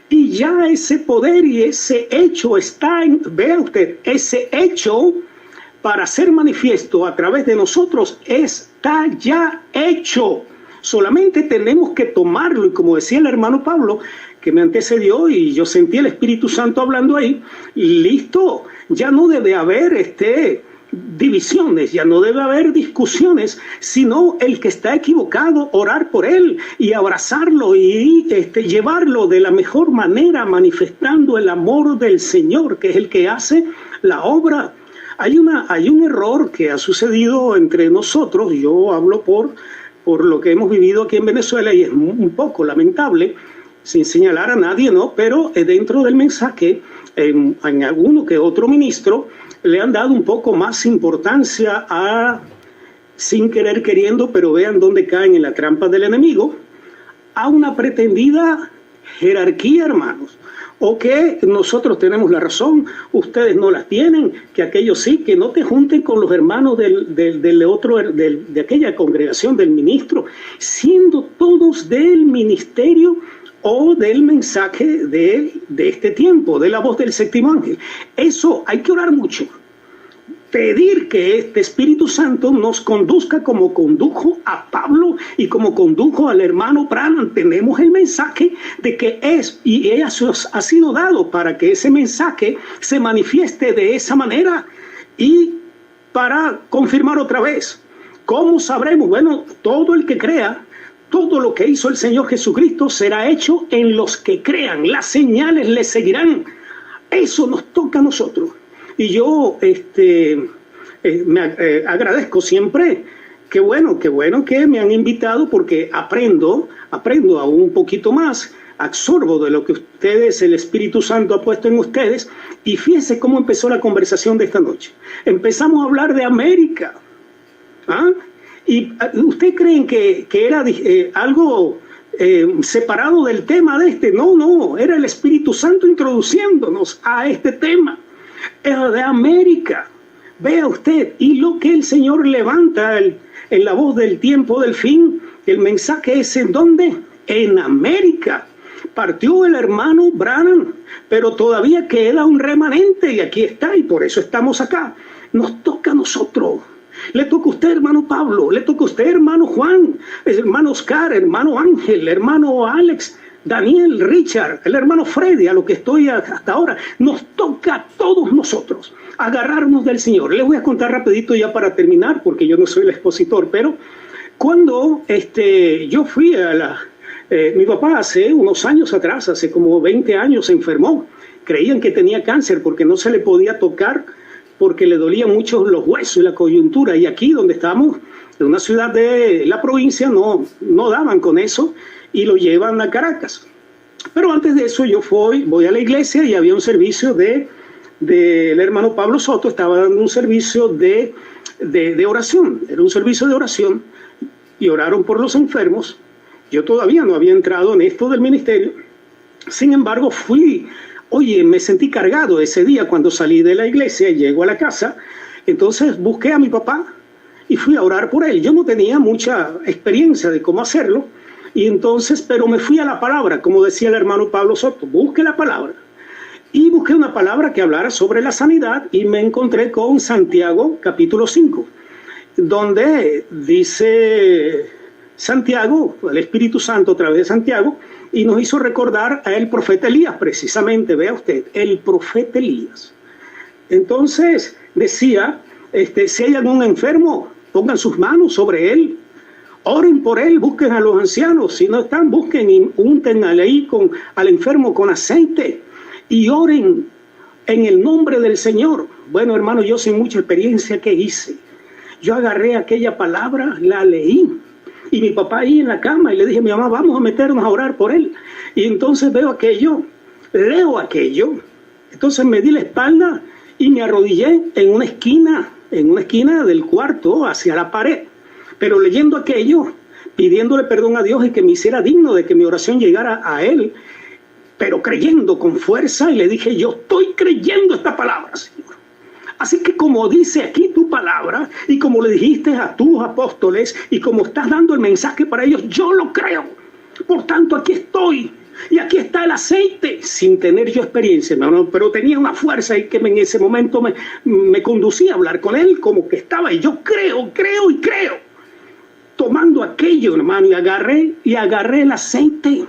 Y ya ese poder y ese hecho está vea usted, ese hecho para ser manifiesto a través de nosotros está ya hecho. Solamente tenemos que tomarlo, y como decía el hermano Pablo, que me antecedió, y yo sentí el Espíritu Santo hablando ahí, y listo, ya no debe haber divisiones, ya no debe haber discusiones, sino el que está equivocado, orar por él y abrazarlo y llevarlo de la mejor manera, manifestando el amor del Señor, que es el que hace la obra. Hay un error que ha sucedido entre nosotros. Yo hablo por lo que hemos vivido aquí en Venezuela, y es un poco lamentable, sin señalar a nadie, ¿no? Pero dentro del mensaje, en alguno que otro ministro le han dado un poco más importancia sin querer queriendo, pero vean dónde caen en la trampa del enemigo, a una pretendida jerarquía, hermanos. O que nosotros tenemos la razón, ustedes no la tienen, que aquellos sí, que no te junten con los hermanos de aquella congregación del ministro, siendo todos del ministerio o del mensaje de este tiempo, de la voz del séptimo ángel. Eso hay que orar mucho. Pedir que este Espíritu Santo nos conduzca como condujo a Pablo y como condujo al hermano Branham. Tenemos el mensaje de que y eso ha sido dado para que ese mensaje se manifieste de esa manera. Y para confirmar otra vez, ¿cómo sabremos? Bueno, todo el que crea, todo lo que hizo el Señor Jesucristo será hecho en los que crean. Las señales les seguirán. Eso nos toca a nosotros. Y yo agradezco siempre. Qué bueno que me han invitado, porque aprendo aún un poquito más, absorbo de lo que el Espíritu Santo ha puesto en ustedes. Y fíjense cómo empezó la conversación de esta noche. Empezamos a hablar de América. ¿Y ustedes creen que era algo separado del tema de este? No, era el Espíritu Santo introduciéndonos a este tema. De América, vea usted, y lo que el Señor levanta en la voz del tiempo del fin. El mensaje es ¿en dónde? En América. Partió el hermano Branham, pero todavía queda un remanente, y aquí está, y por eso estamos acá. Nos toca a nosotros. Le toca a usted, hermano Pablo, le toca a usted, hermano Juan, hermano Oscar, hermano Ángel, hermano Alex, Daniel, Richard, el hermano Freddy, a lo que estoy hasta ahora. Nos toca a todos nosotros agarrarnos del Señor. Les voy a contar rapidito ya para terminar, porque yo no soy el expositor, pero cuando yo fui mi papá hace unos años atrás, hace como 20 años, se enfermó. Creían que tenía cáncer porque no se le podía tocar, porque le dolían mucho los huesos y la coyuntura. Y aquí donde estamos, en una ciudad de la provincia, no daban con eso, y lo llevan a Caracas. Pero antes de eso yo voy a la iglesia, y había un servicio del hermano Pablo Soto. Estaba dando un servicio de oración. Era un servicio de oración, y oraron por los enfermos. Yo todavía no había entrado en esto del ministerio. Sin embargo, me sentí cargado ese día cuando salí de la iglesia y llego a la casa. Entonces busqué a mi papá y fui a orar por él. Yo no tenía mucha experiencia de cómo hacerlo, y entonces, pero me fui a la palabra, como decía el hermano Pablo Soto, busque la palabra. y busqué una palabra que hablara sobre la sanidad y me encontré con Santiago capítulo 5, donde dice Santiago, el Espíritu Santo a través de Santiago, y nos hizo recordar al profeta Elías, precisamente, vea usted, el profeta Elías. Entonces decía, si hay algún enfermo, pongan sus manos sobre él, oren por él, busquen a los ancianos, si no están, busquen y unten al enfermo con aceite y oren en el nombre del Señor. Bueno, hermano, yo sin mucha experiencia, ¿qué hice? Yo agarré aquella palabra, la leí, y mi papá ahí en la cama, y le dije a mi mamá, vamos a meternos a orar por él. Y entonces veo aquello, leo aquello, entonces me di la espalda y me arrodillé en una esquina del cuarto hacia la pared, pero leyendo aquello, pidiéndole perdón a Dios y que me hiciera digno de que mi oración llegara a él, pero creyendo con fuerza, y le dije, yo estoy creyendo esta palabra, Señor. Así que como dice aquí tu palabra, y como le dijiste a tus apóstoles, y como estás dando el mensaje para ellos, yo lo creo. Por tanto, aquí estoy, y aquí está el aceite, sin tener yo experiencia, hermano, pero tenía una fuerza y que en ese momento me conducía a hablar con él, como que estaba, y yo creo, tomando aquello, hermano, y agarré el aceite,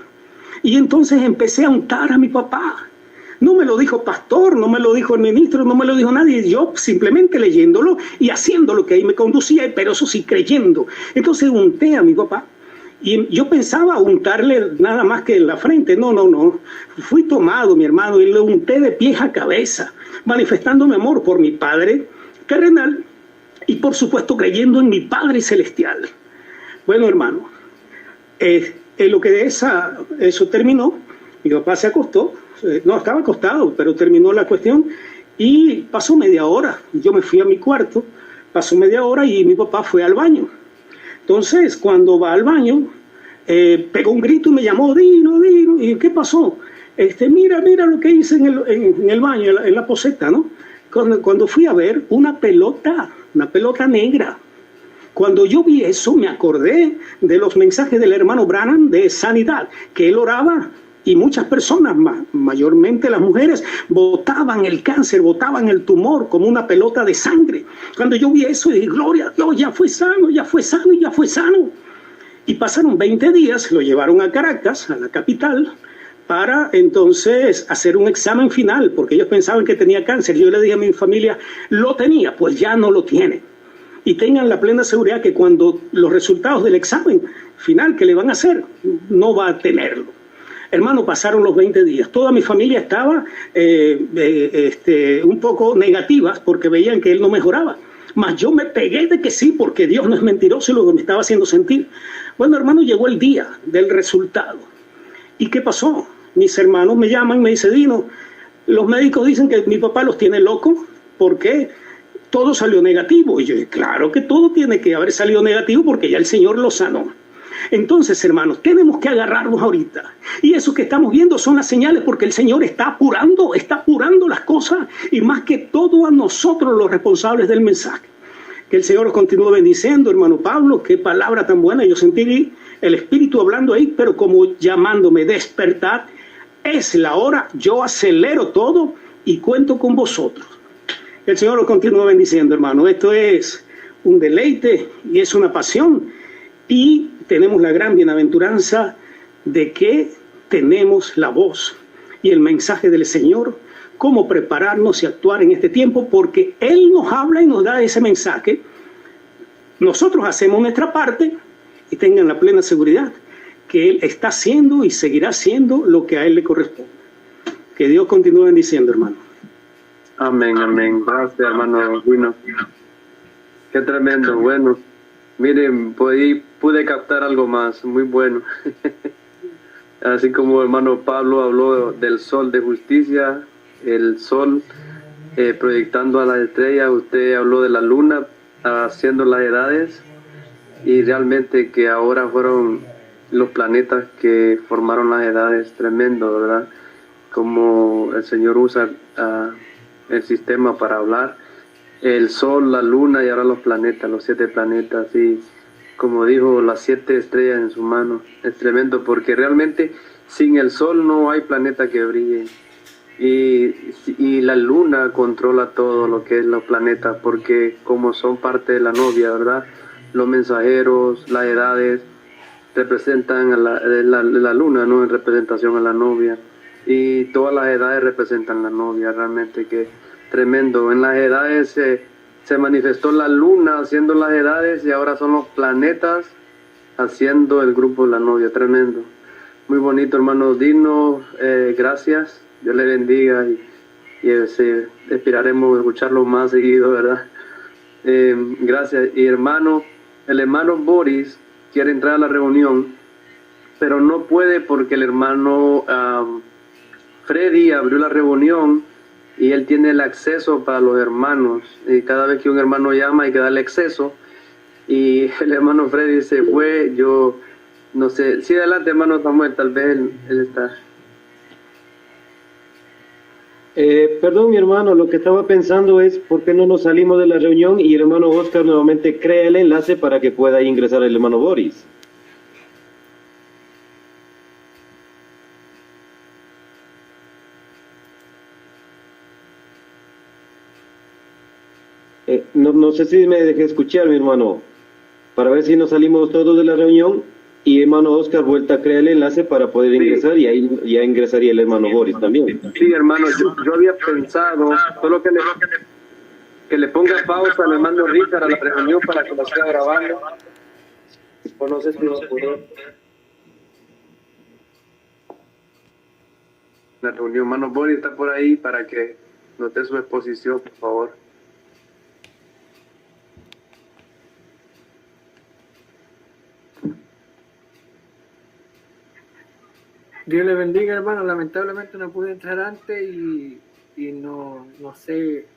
y entonces empecé a untar a mi papá. No me lo dijo pastor, no me lo dijo el ministro, no me lo dijo nadie, yo simplemente leyéndolo y haciendo lo que ahí me conducía, pero eso sí, creyendo. Entonces unté a mi papá, y yo pensaba untarle nada más que en la frente. No, fui tomado, mi hermano, y le unté de pies a cabeza, manifestando mi amor por mi Padre terrenal y por supuesto creyendo en mi Padre celestial. Bueno, hermano, en lo que eso terminó, mi papá se acostó, no estaba acostado, pero terminó la cuestión y pasó media hora. Yo me fui a mi cuarto, pasó media hora y mi papá fue al baño. Entonces, cuando va al baño, pegó un grito y me llamó, Dino, ¿y qué pasó? Mira lo que hice en el baño, en la poseta, ¿no? Cuando fui a ver una pelota negra. Cuando yo vi eso, me acordé de los mensajes del hermano Branham de sanidad, que él oraba y muchas personas, mayormente las mujeres, botaban el cáncer, botaban el tumor como una pelota de sangre. Cuando yo vi eso, dije, gloria a Dios, ya fue sano. Y pasaron 20 días, lo llevaron a Caracas, a la capital, para entonces hacer un examen final, porque ellos pensaban que tenía cáncer. Yo le dije a mi familia, lo tenía, pues ya no lo tiene. Y tengan la plena seguridad que cuando los resultados del examen final que le van a hacer, no va a tenerlo. Hermano, pasaron los 20 días. Toda mi familia estaba un poco negativa porque veían que él no mejoraba. Mas yo me pegué de que sí, porque Dios no es mentiroso y lo que me estaba haciendo sentir. Bueno, hermano, llegó el día del resultado. ¿Y qué pasó? Mis hermanos me llaman y me dicen, Dino, los médicos dicen que mi papá los tiene locos. ¿Por qué? Todo salió negativo. Y yo dije, claro que todo tiene que haber salido negativo porque ya el Señor lo sanó. Entonces, hermanos, tenemos que agarrarnos ahorita. Y eso que estamos viendo son las señales porque el Señor está apurando las cosas y más que todo a nosotros los responsables del mensaje. Que el Señor os continúe bendiciendo, hermano Pablo, qué palabra tan buena. Yo sentí el Espíritu hablando ahí, pero como llamándome despertar, es la hora, yo acelero todo y cuento con vosotros. El Señor os continúe bendiciendo, hermano. Esto es un deleite y es una pasión y tenemos la gran bienaventuranza de que tenemos la voz y el mensaje del Señor, cómo prepararnos y actuar en este tiempo, porque Él nos habla y nos da ese mensaje. Nosotros hacemos nuestra parte y tengan la plena seguridad que Él está haciendo y seguirá haciendo lo que a Él le corresponde. Que Dios continúe bendiciendo, hermano. Amén. Gracias, hermano Dino. Qué tremendo. Bueno, miren, pude captar algo más, muy bueno. Así como el hermano Pablo habló del sol de justicia, el sol proyectando a las estrellas, usted habló de la luna haciendo las edades, y realmente que ahora fueron los planetas que formaron las edades. Tremendo, ¿verdad? Como el Señor usa el sistema para hablar. El sol, la luna y ahora los planetas, los 7 planetas, y como dijo, las 7 estrellas en su mano. Es tremendo porque realmente sin el sol no hay planeta que brille. y la luna controla todo lo que es los planetas, porque como son parte de la novia, ¿verdad? Los mensajeros, las edades representan a la luna, ¿no? En representación a la novia, y todas las edades representan la novia. Realmente que tremendo. En las edades se manifestó la luna haciendo las edades, y ahora son los planetas haciendo el grupo de la novia. Tremendo. Muy bonito, hermano Dino. Gracias. Dios le bendiga, y esperaremos escucharlo más seguido, ¿verdad? Gracias. Y el hermano Boris quiere entrar a la reunión, pero no puede porque el hermano Freddy abrió la reunión y él tiene el acceso para los hermanos, y cada vez que un hermano llama hay que darle acceso, y el hermano Freddy se fue. Yo no sé, sí, adelante hermano Samuel, tal vez él está. Perdón, mi hermano, lo que estaba pensando es por qué no nos salimos de la reunión y el hermano Oscar nuevamente crea el enlace para que pueda ingresar el hermano Boris. No sé si me dejé escuchar, mi hermano, para ver si nos salimos todos de la reunión y hermano Oscar vuelta a crear el enlace para poder ingresar, y ahí ya ingresaría el hermano Boris también. Sí, hermano, yo había pensado solo que le ponga pausa al hermano Richard a la reunión para que lo siga grabando. O no sé si lo puedo. La reunión, hermano Boris está por ahí para que note su exposición, por favor. Dios le bendiga, hermano. Lamentablemente no pude entrar antes y no sé,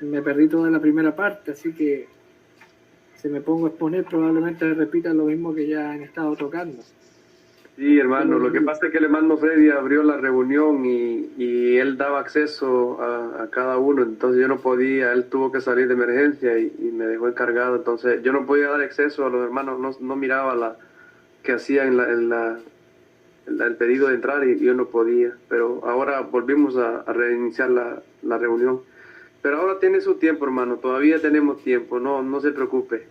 me perdí toda la primera parte, así que si me pongo a exponer probablemente repita lo mismo que ya han estado tocando. Sí, hermano, lo que pasa es que el hermano Freddy abrió la reunión y él daba acceso a cada uno, entonces yo no podía, él tuvo que salir de emergencia y me dejó encargado, entonces yo no podía dar acceso a los hermanos, no miraba la que hacían el pedido de entrar y yo no podía, pero ahora volvimos a reiniciar la reunión. Pero ahora tiene su tiempo, hermano, todavía tenemos tiempo, no se preocupe.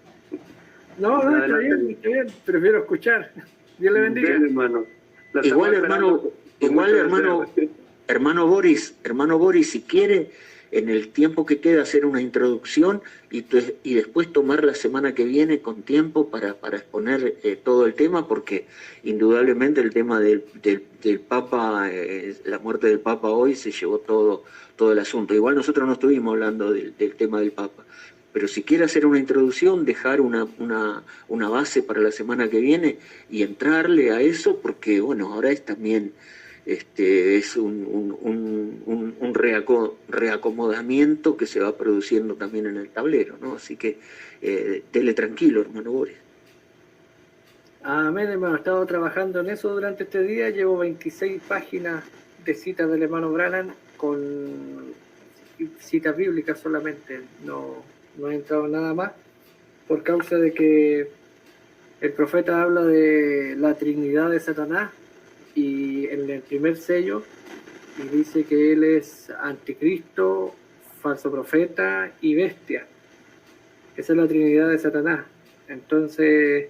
No, está bien, prefiero escuchar. Dios le bendiga. Bien, hermano. Hermano Boris, si quiere, en el tiempo que queda hacer una introducción y después tomar la semana que viene con tiempo para exponer todo el tema, porque indudablemente el tema del Papa, la muerte del Papa hoy se llevó todo el asunto. Igual nosotros no estuvimos hablando del tema del Papa, pero si quiere hacer una introducción, dejar una base para la semana que viene y entrarle a eso, porque bueno, ahora es también es un reacomodamiento que se va produciendo también en el tablero, ¿no? Así que dele tranquilo, hermano Boris. Amén, hermano. He estado trabajando en eso durante este día. Llevo 26 páginas de citas del hermano Branham con citas bíblicas solamente. No he entrado en nada más por causa de que el profeta habla de la Trinidad de Satanás y en el primer sello y dice que él es anticristo, falso profeta y bestia. Esa es la Trinidad de Satanás. Entonces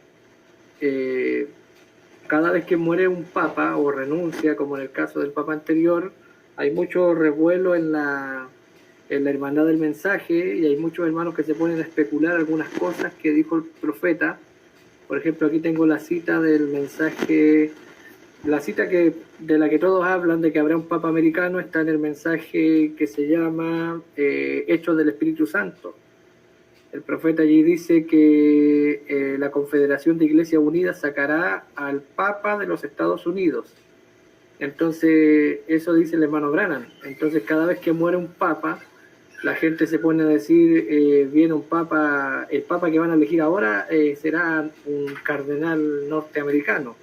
cada vez que muere un papa o renuncia, como en el caso del papa anterior, hay mucho revuelo en la hermandad del mensaje y hay muchos hermanos que se ponen a especular algunas cosas que dijo el profeta. Por ejemplo, aquí tengo la cita del mensaje, la cita de la que todos hablan de que habrá un papa americano, está en el mensaje que se llama Hechos del Espíritu Santo. El profeta allí dice que la Confederación de Iglesias Unidas sacará al Papa de los Estados Unidos. Entonces, eso dice el hermano Branham. Entonces, cada vez que muere un papa, la gente se pone a decir, viene un papa, el papa que van a elegir ahora será un cardenal norteamericano.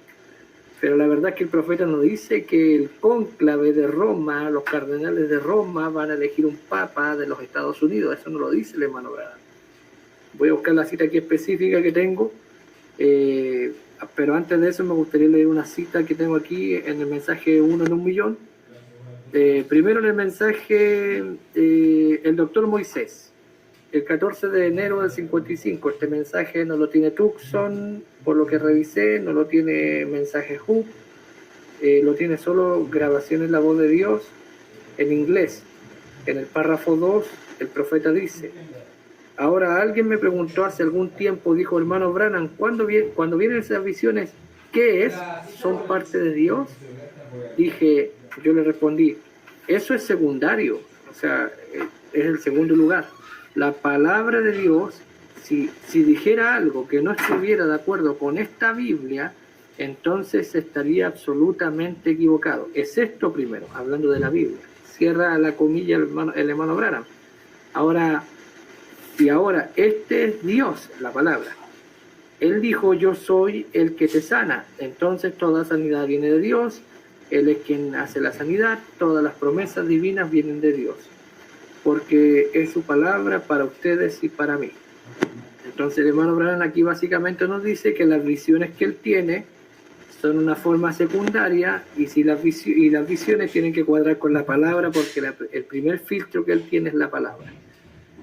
Pero la verdad es que el profeta nos dice que el cónclave de Roma, los cardenales de Roma van a elegir un papa de los Estados Unidos. Eso no lo dice el hermano Branham. Voy a buscar la cita aquí específica que tengo, pero antes de eso me gustaría leer una cita que tengo aquí en el mensaje 1 en 1 millón, Primero en el mensaje, el doctor Moisés, el 14 de enero del 55. Este mensaje no lo tiene Tucson, por lo que revisé, no lo tiene mensaje Hub, lo tiene solo grabaciones La Voz de Dios en inglés. En el párrafo 2, el profeta dice: ahora alguien me preguntó hace algún tiempo, dijo hermano Branham, cuando vienen esas visiones, ¿qué es? ¿Son parte de Dios? Yo le respondí, eso es secundario, o sea, es el segundo lugar. La palabra de Dios, si dijera algo que no estuviera de acuerdo con esta Biblia, entonces estaría absolutamente equivocado. Es esto primero, hablando de la Biblia. Cierra la comilla el hermano Branham. Ahora, este es Dios, la palabra. Él dijo, yo soy el que te sana. Entonces toda sanidad viene de Dios. Él es quien hace la sanidad. Todas las promesas divinas vienen de Dios. Porque es su palabra para ustedes y para mí. Entonces el hermano Branham aquí básicamente nos dice que las visiones que él tiene son una forma secundaria y las visiones tienen que cuadrar con la palabra, porque el primer filtro que él tiene es la palabra.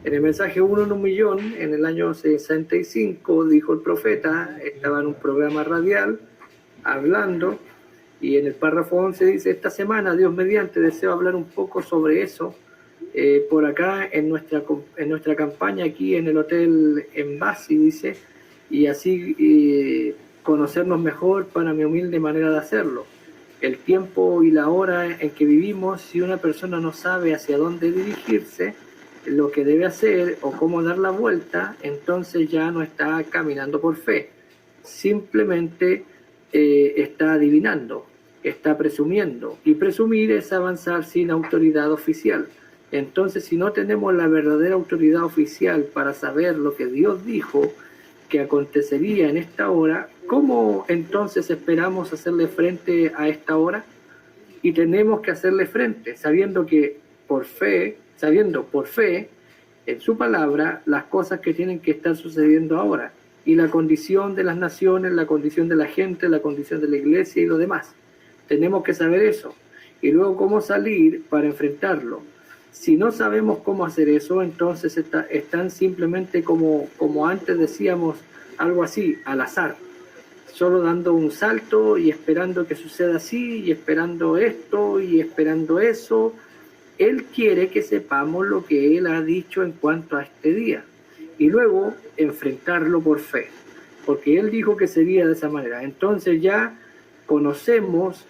En el mensaje 1 en 1.000.000, en el año 65, dijo el profeta, estaba en un programa radial hablando, y en el párrafo 11 dice, esta semana, Dios mediante, deseo hablar un poco sobre eso, por acá en nuestra campaña aquí en el Hotel Embassy, dice, y así conocernos mejor para mi humilde manera de hacerlo. El tiempo y la hora en que vivimos, si una persona no sabe hacia dónde dirigirse, lo que debe hacer o cómo dar la vuelta, entonces ya no está caminando por fe. Simplemente está adivinando, está presumiendo. Y presumir es avanzar sin autoridad oficial. Entonces, si no tenemos la verdadera autoridad oficial para saber lo que Dios dijo que acontecería en esta hora, ¿cómo entonces esperamos hacerle frente a esta hora? Y tenemos que hacerle frente, sabiendo por fe en su palabra las cosas que tienen que estar sucediendo ahora, y la condición de las naciones, la condición de la gente, la condición de la iglesia y lo demás. Tenemos que saber eso, y luego cómo salir para enfrentarlo. Si no sabemos cómo hacer eso, entonces están simplemente como antes decíamos, algo así, al azar, solo dando un salto y esperando que suceda así, y esperando esto, y esperando eso. Él quiere que sepamos lo que Él ha dicho en cuanto a este día, y luego enfrentarlo por fe, porque Él dijo que sería de esa manera. Entonces ya conocemos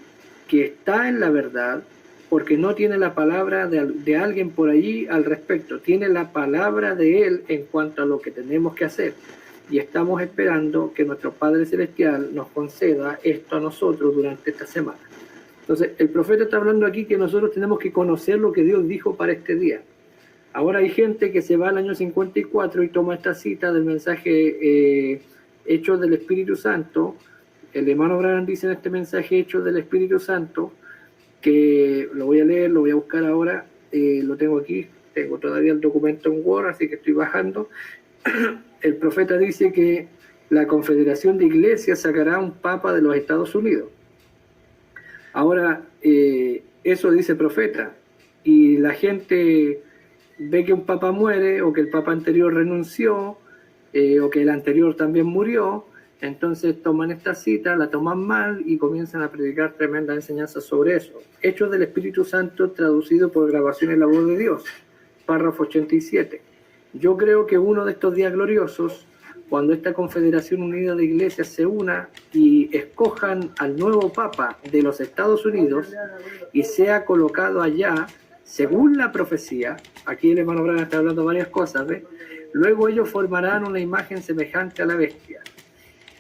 que está en la verdad, porque no tiene la palabra de alguien por allí al respecto, tiene la palabra de Él en cuanto a lo que tenemos que hacer, y estamos esperando que nuestro Padre Celestial nos conceda esto a nosotros durante esta semana. Entonces, el profeta está hablando aquí que nosotros tenemos que conocer lo que Dios dijo para este día. Ahora hay gente que se va al año 54 y toma esta cita del mensaje Hechos del Espíritu Santo. El hermano Branham dice en este mensaje Hechos del Espíritu Santo, que lo voy a leer, lo voy a buscar ahora, lo tengo aquí, tengo todavía el documento en Word, así que estoy bajando. El profeta dice que la Confederación de Iglesias sacará un papa de los Estados Unidos. Ahora, eso dice el profeta, y la gente ve que un papa muere, o que el papa anterior renunció, o que el anterior también murió. Entonces toman esta cita, la toman mal y comienzan a predicar tremenda enseñanza sobre eso. Hechos del Espíritu Santo, traducido por Grabaciones La Voz de Dios, párrafo 87. Yo creo que uno de estos días gloriosos, cuando esta Confederación Unida de Iglesias se una y escojan al nuevo Papa de los Estados Unidos y sea colocado allá, según la profecía, aquí el hermano Branham está hablando varias cosas, ¿ves? Luego ellos formarán una imagen semejante a la bestia.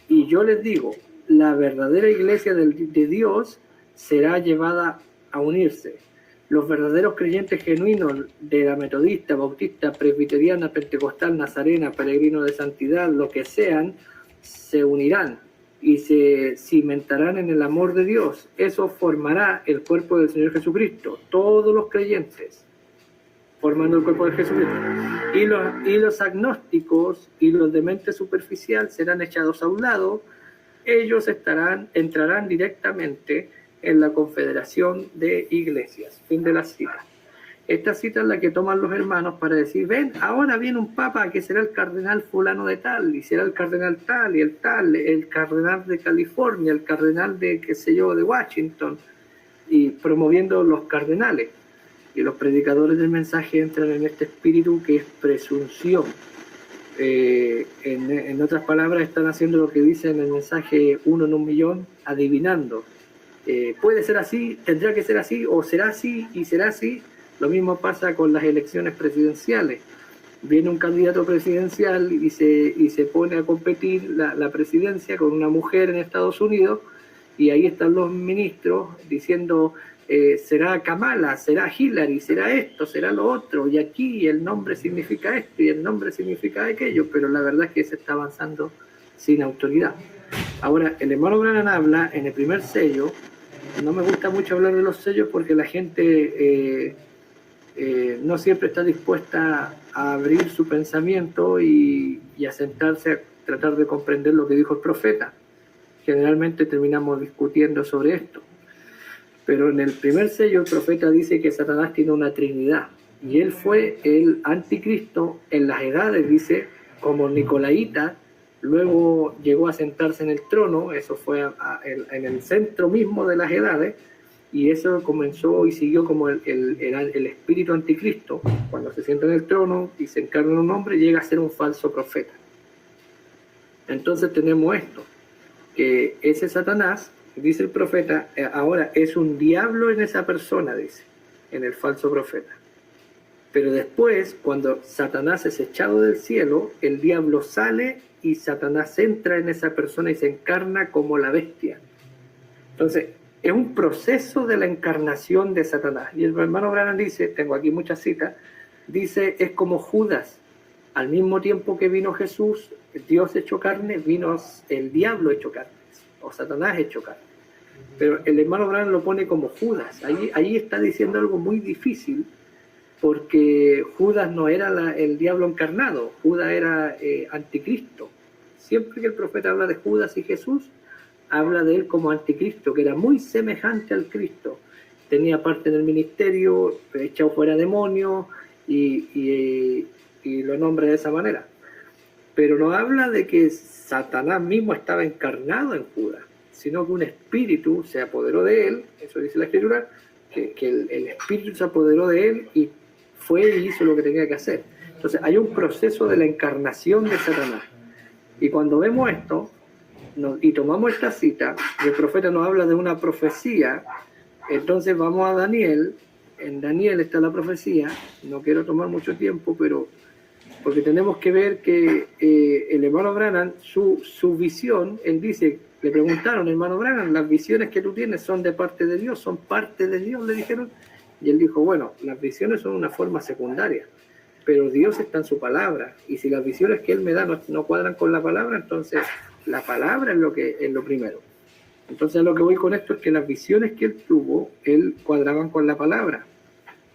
Y yo les digo, la verdadera iglesia de Dios será llevada a unirse. Los verdaderos creyentes genuinos de la metodista, bautista, presbiteriana, pentecostal, nazarena, peregrino de santidad, lo que sean, se unirán y se cimentarán en el amor de Dios. Eso formará el cuerpo del Señor Jesucristo. Todos los creyentes formando el cuerpo de Jesucristo. Y los agnósticos y los de mente superficial serán echados a un lado. Ellos entrarán directamente en la Confederación de Iglesias. Fin de la cita. Esta cita es la que toman los hermanos para decir, ven, ahora viene un papa que será el cardenal fulano de tal, y será el cardenal tal, y el tal, el cardenal de California, el cardenal de, qué sé yo, de Washington, y promoviendo los cardenales. Y los predicadores del mensaje entran en este espíritu que es presunción. En otras palabras, están haciendo lo que dice en el mensaje 1 en 1.000.000, adivinando. Puede ser así, tendrá que ser así, o será así y será así. Lo mismo pasa con las elecciones presidenciales. Viene un candidato presidencial y se pone a competir la presidencia con una mujer en Estados Unidos, y ahí están los ministros diciendo, será Kamala, será Hillary, será esto, será lo otro, y aquí el nombre significa esto y el nombre significa aquello, pero la verdad es que se está avanzando sin autoridad. Ahora, el hermano Branham habla en el primer sello. No me gusta mucho hablar de los sellos porque la gente no siempre está dispuesta a abrir su pensamiento y a sentarse a tratar de comprender lo que dijo el profeta. Generalmente terminamos discutiendo sobre esto. Pero en el primer sello el profeta dice que Satanás tiene una trinidad, y él fue el anticristo en las edades, dice, como Nicolaíta, luego llegó a sentarse en el trono. Eso fue en el centro mismo de las edades, y eso comenzó y siguió como el espíritu anticristo. Cuando se sienta en el trono y se encarna en un hombre, llega a ser un falso profeta. Entonces tenemos esto, que ese Satanás, dice el profeta, ahora es un diablo en esa persona, dice, en el falso profeta. Pero después, cuando Satanás es echado del cielo, el diablo sale y Satanás entra en esa persona y se encarna como la bestia. Entonces, es un proceso de la encarnación de Satanás. Y el hermano Branham dice, tengo aquí muchas citas, dice, es como Judas. Al mismo tiempo que vino Jesús, Dios hecho carne, vino el diablo hecho carne, o Satanás hecho carne. Pero el hermano Branham lo pone como Judas. Ahí está diciendo algo muy difícil, porque Judas no era el diablo encarnado, Judas era anticristo. Siempre que el profeta habla de Judas y Jesús, habla de él como anticristo, que era muy semejante al Cristo. Tenía parte del ministerio, echado fuera demonios, y lo nombra de esa manera. Pero no habla de que Satanás mismo estaba encarnado en Judas, sino que un espíritu se apoderó de él. Eso dice la Escritura, que el espíritu se apoderó de él y fue y hizo lo que tenía que hacer. Entonces hay un proceso de la encarnación de Satanás. Y cuando vemos esto y tomamos esta cita, el profeta nos habla de una profecía. Entonces vamos a Daniel. En Daniel está la profecía. No quiero tomar mucho tiempo, pero porque tenemos que ver que el hermano Branham, su visión, él dice, le preguntaron, hermano Branham, las visiones que tú tienes son de parte de Dios, son parte de Dios, le dijeron. Y él dijo, bueno, las visiones son una forma secundaria, pero Dios está en su palabra, y si las visiones que él me da no cuadran con la palabra, entonces la palabra es lo primero. Entonces lo que voy con esto es que las visiones que él tuvo, él cuadraban con la palabra.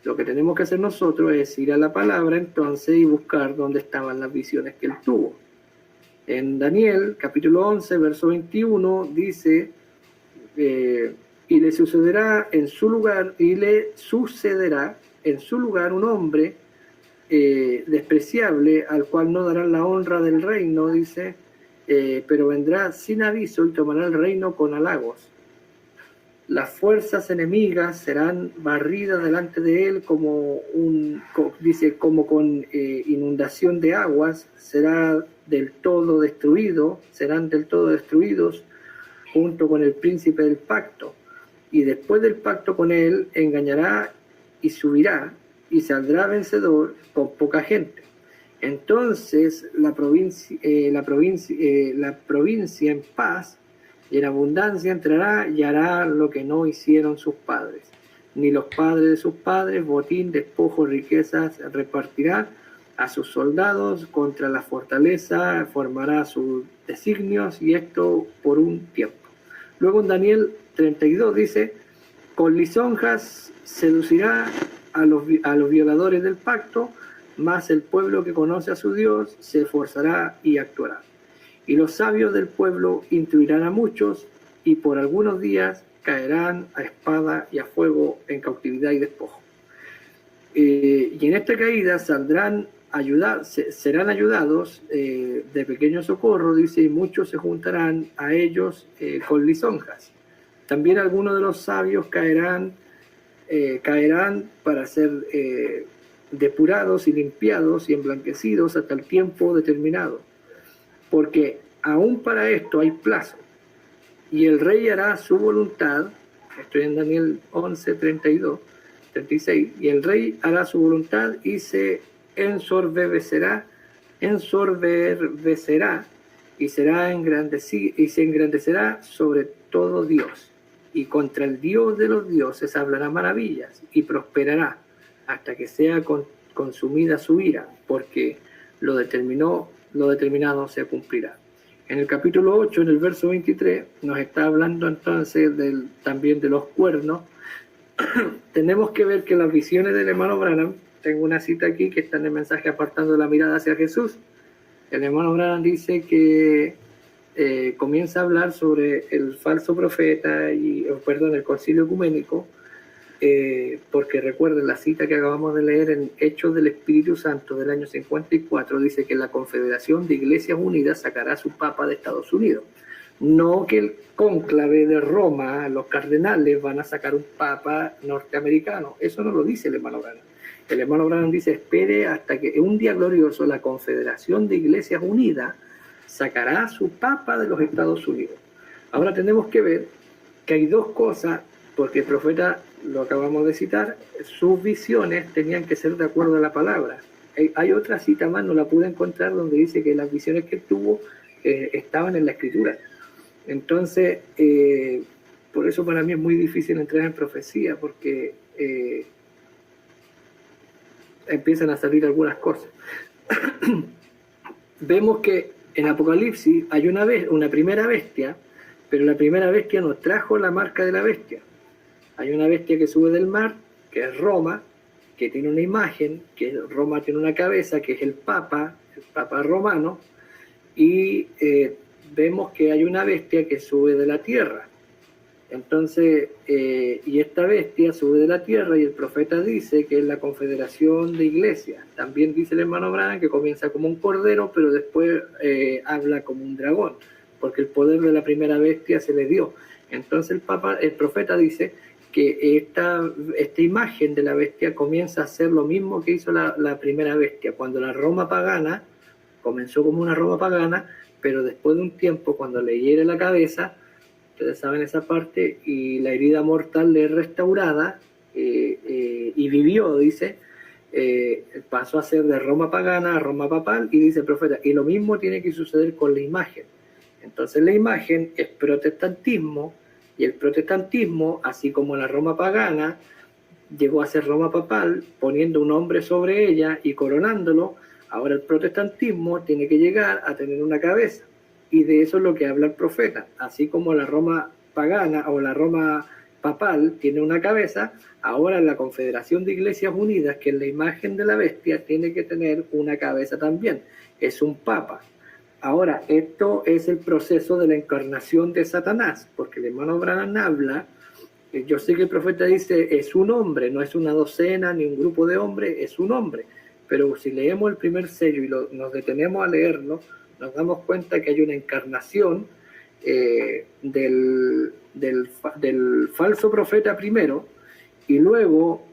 Lo que tenemos que hacer nosotros es ir a la palabra entonces y buscar dónde estaban las visiones que él tuvo. En Daniel, capítulo 11, verso 21, dice, y le sucederá en su lugar un hombre despreciable, al cual no darán la honra del reino, dice, pero vendrá sin aviso y tomará el reino con halagos. Las fuerzas enemigas serán barridas delante de él como con inundación de aguas, serán del todo destruidos junto con el príncipe del pacto, y después del pacto con él engañará y subirá y saldrá vencedor con poca gente. Entonces la provincia en paz y en abundancia entrará y hará lo que no hicieron sus padres, ni los padres de sus padres, botín, despojo, riquezas repartirá a sus soldados contra la fortaleza, formará sus designios, y esto por un tiempo. Luego en Daniel 32 dice, con lisonjas seducirá a los violadores del pacto, mas el pueblo que conoce a su Dios se esforzará y actuará. Y los sabios del pueblo instruirán a muchos, y por algunos días caerán a espada y a fuego en cautividad y despojo. Y en esta caída serán ayudados de pequeño socorro, dice, y muchos se juntarán a ellos con lisonjas. También algunos de los sabios caerán para ser depurados y limpiados y emblanquecidos hasta el tiempo determinado, porque aún para esto hay plazo, y el rey hará su voluntad. Estoy en Daniel 11, 36, y el rey hará su voluntad y se ensorberbecerá y se engrandecerá sobre todo Dios, y contra el Dios de los dioses hablará maravillas y prosperará hasta que sea consumida su ira, porque lo determinado se cumplirá. En el capítulo 8, en el verso 23, nos está hablando entonces también de los cuernos. Tenemos que ver que las visiones del hermano Branham, tengo una cita aquí que está en el mensaje Apartando la mirada hacia Jesús. El hermano Branham dice que comienza a hablar sobre el falso profeta el concilio ecuménico, porque recuerden la cita que acabamos de leer en Hechos del Espíritu Santo del año 54, dice que la Confederación de Iglesias Unidas sacará a su papa de Estados Unidos. No que el cónclave de Roma, los cardenales, van a sacar un papa norteamericano. Eso no lo dice el hermano Branham. El hermano Branham dice, espere hasta que un día glorioso la Confederación de Iglesias Unidas sacará a su papa de los Estados Unidos. Ahora tenemos que ver que hay dos cosas, porque el profeta, lo acabamos de citar, sus visiones tenían que ser de acuerdo a la palabra. Hay otra cita más, no la pude encontrar, donde dice que las visiones que tuvo estaban en la Escritura. Entonces, por eso para mí es muy difícil entrar en profecía, porque empiezan a salir algunas cosas. Vemos que en Apocalipsis hay una primera bestia, pero la primera bestia no trajo la marca de la bestia. Hay una bestia que sube del mar, que es Roma, que tiene una imagen, que Roma tiene una cabeza, que es el Papa romano, y vemos que hay una bestia que sube de la tierra. Entonces, y esta bestia sube de la tierra, y el profeta dice que es la Confederación de Iglesias. También dice el hermano Branham que comienza como un cordero, pero después habla como un dragón, porque el poder de la primera bestia se le dio. Entonces el profeta dice que esta imagen de la bestia comienza a hacer lo mismo que hizo la primera bestia, cuando la Roma pagana comenzó como una Roma pagana, pero después de un tiempo, cuando le hiere la cabeza, ustedes saben esa parte, y la herida mortal le es restaurada, y vivió, dice, pasó a ser de Roma pagana a Roma papal, y dice el profeta, y lo mismo tiene que suceder con la imagen. Entonces la imagen es protestantismo, y el protestantismo, así como la Roma pagana, llegó a ser Roma papal, poniendo un hombre sobre ella y coronándolo. Ahora el protestantismo tiene que llegar a tener una cabeza, y de eso es lo que habla el profeta. Así como la Roma pagana o la Roma papal tiene una cabeza, ahora la Confederación de Iglesias Unidas, que es la imagen de la bestia, tiene que tener una cabeza también. Es un papa. Ahora, esto es el proceso de la encarnación de Satanás, porque el hermano Branham habla, yo sé que el profeta dice, es un hombre, no es una docena ni un grupo de hombres, es un hombre. Pero si leemos el primer sello y nos detenemos a leerlo, nos damos cuenta que hay una encarnación del falso profeta primero, y luego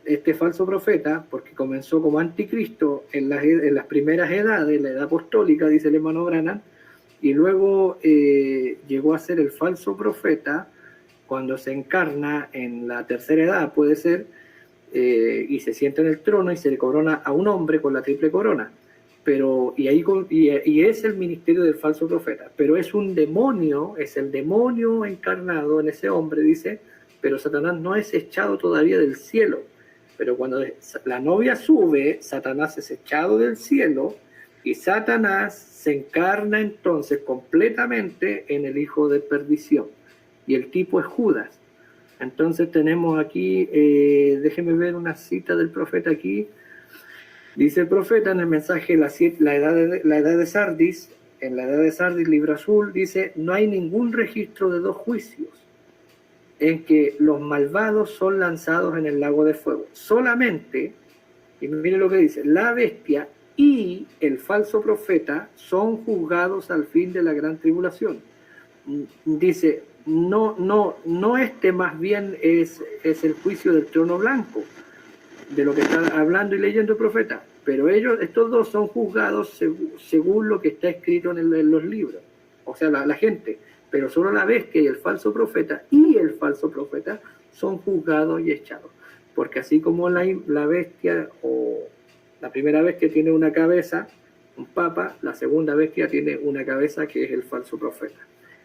este falso profeta, porque comenzó como anticristo en las primeras edades, la edad apostólica, dice el hermano Branham, y luego llegó a ser el falso profeta cuando se encarna en la tercera edad, puede ser, y se sienta en el trono y se le corona a un hombre con la triple corona. Y es el ministerio del falso profeta, pero es un demonio, es el demonio encarnado en ese hombre, dice, pero Satanás no es echado todavía del cielo. Pero cuando la novia sube, Satanás es echado del cielo, y Satanás se encarna entonces completamente en el hijo de perdición, y el tipo es Judas. Entonces tenemos aquí, déjenme ver una cita del profeta aquí. Dice el profeta en el mensaje la edad de Sardis, en la edad de Sardis, libro azul, dice, no hay ningún registro de dos juicios en que los malvados son lanzados en el lago de fuego. Solamente, y mire lo que dice, la bestia y el falso profeta son juzgados al fin de la gran tribulación. Dice, no este más bien es el juicio del trono blanco, de lo que está hablando y leyendo el profeta, pero estos dos son juzgados según lo que está escrito en los libros, o sea, la gente, pero solo la bestia y el falso profeta son juzgados y echados, porque así como la bestia o la primera bestia tiene una cabeza, un papa, la segunda bestia tiene una cabeza que es el falso profeta.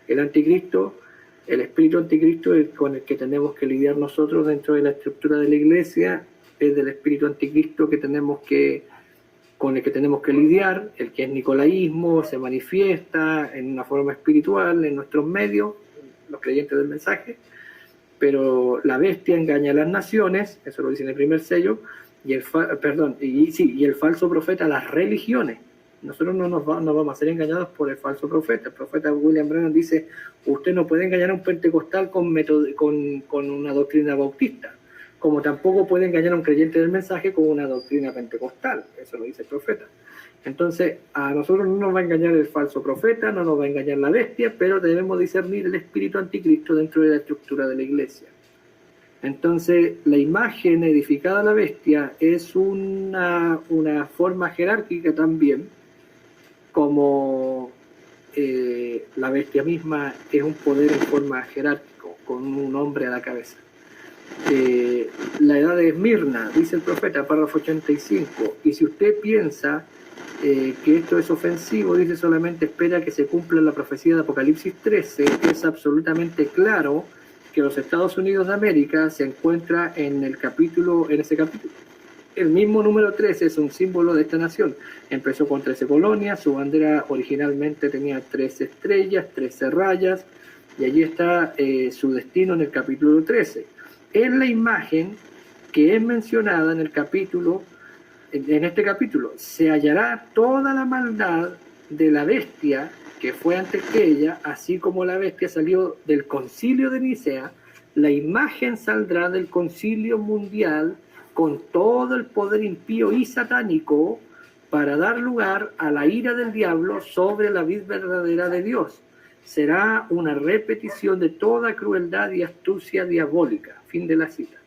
El anticristo, el espíritu anticristo con el que tenemos que lidiar nosotros dentro de la estructura de la iglesia, es del espíritu anticristo con el que tenemos que lidiar, el que es nicolaísmo, se manifiesta en una forma espiritual en nuestros medios, los creyentes del mensaje, pero la bestia engaña a las naciones, eso lo dice en el primer sello, y el falso profeta a las religiones. Nosotros no vamos a ser engañados por el falso profeta. El profeta William Branham dice, usted no puede engañar a un pentecostal con una doctrina bautista, como tampoco puede engañar a un creyente del mensaje con una doctrina pentecostal. Eso lo dice el profeta. Entonces, a nosotros no nos va a engañar el falso profeta, no nos va a engañar la bestia, pero debemos discernir el espíritu anticristo dentro de la estructura de la iglesia. Entonces, la imagen edificada a la bestia es una forma jerárquica también, como la bestia misma es un poder en forma jerárquico, con un hombre a la cabeza. La edad de Esmirna, dice el profeta, párrafo 85, y si usted piensa que esto es ofensivo, dice solamente espera que se cumpla la profecía de Apocalipsis 13, es absolutamente claro que los Estados Unidos de América se encuentra en ese capítulo. El mismo número 13 es un símbolo de esta nación. Empezó con 13 colonias, su bandera originalmente tenía 13 estrellas, 13 rayas, y allí está su destino en el capítulo 13. En la imagen que es mencionada en este capítulo, se hallará toda la maldad de la bestia que fue antes que ella, así como la bestia salió del concilio de Nicea, la imagen saldrá del concilio mundial con todo el poder impío y satánico para dar lugar a la ira del diablo sobre la vid verdadera de Dios. Será una repetición de toda crueldad y astucia diabólica. Fin de la cita.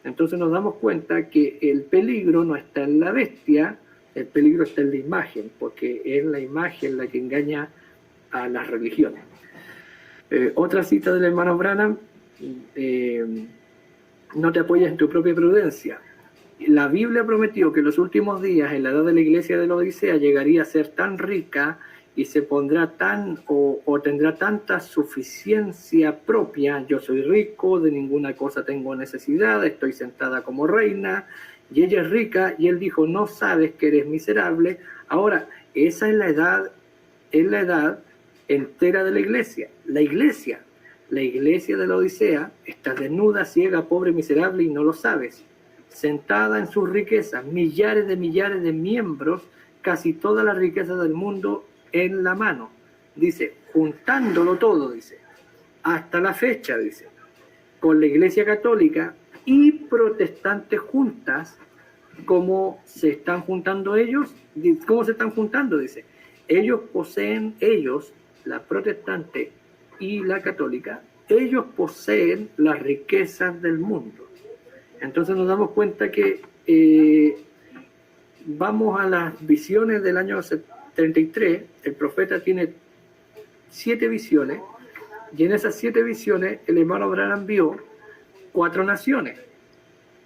Entonces nos damos cuenta que el peligro no está en la bestia, el peligro está en la imagen, porque es la imagen la que engaña a las religiones. Otra cita del hermano Branham, no te apoyes en tu propia prudencia. La Biblia prometió que en los últimos días, en la edad de la iglesia de la Odisea, llegaría a ser tan rica y se pondrá o tendrá tanta suficiencia propia. Yo soy rico, de ninguna cosa tengo necesidad, estoy sentada como reina, y ella es rica, y él dijo, no sabes que eres miserable. Ahora, esa es la edad entera de la iglesia. La iglesia de la Odisea está desnuda, ciega, pobre, miserable, y no lo sabes. Sentada en sus riquezas, millares de miembros, casi toda la riqueza del mundo en la mano. Dice, juntándolo todo, dice, hasta la fecha, dice, con la iglesia católica y protestantes juntas, ¿cómo se están juntando ellos? ¿Cómo se están juntando? Dice, ellos, la protestante y la católica, ellos poseen las riquezas del mundo. Entonces nos damos cuenta que vamos a las visiones del año 33, el profeta tiene 7 visiones, y en esas 7 visiones el hermano Branham vio 4 naciones.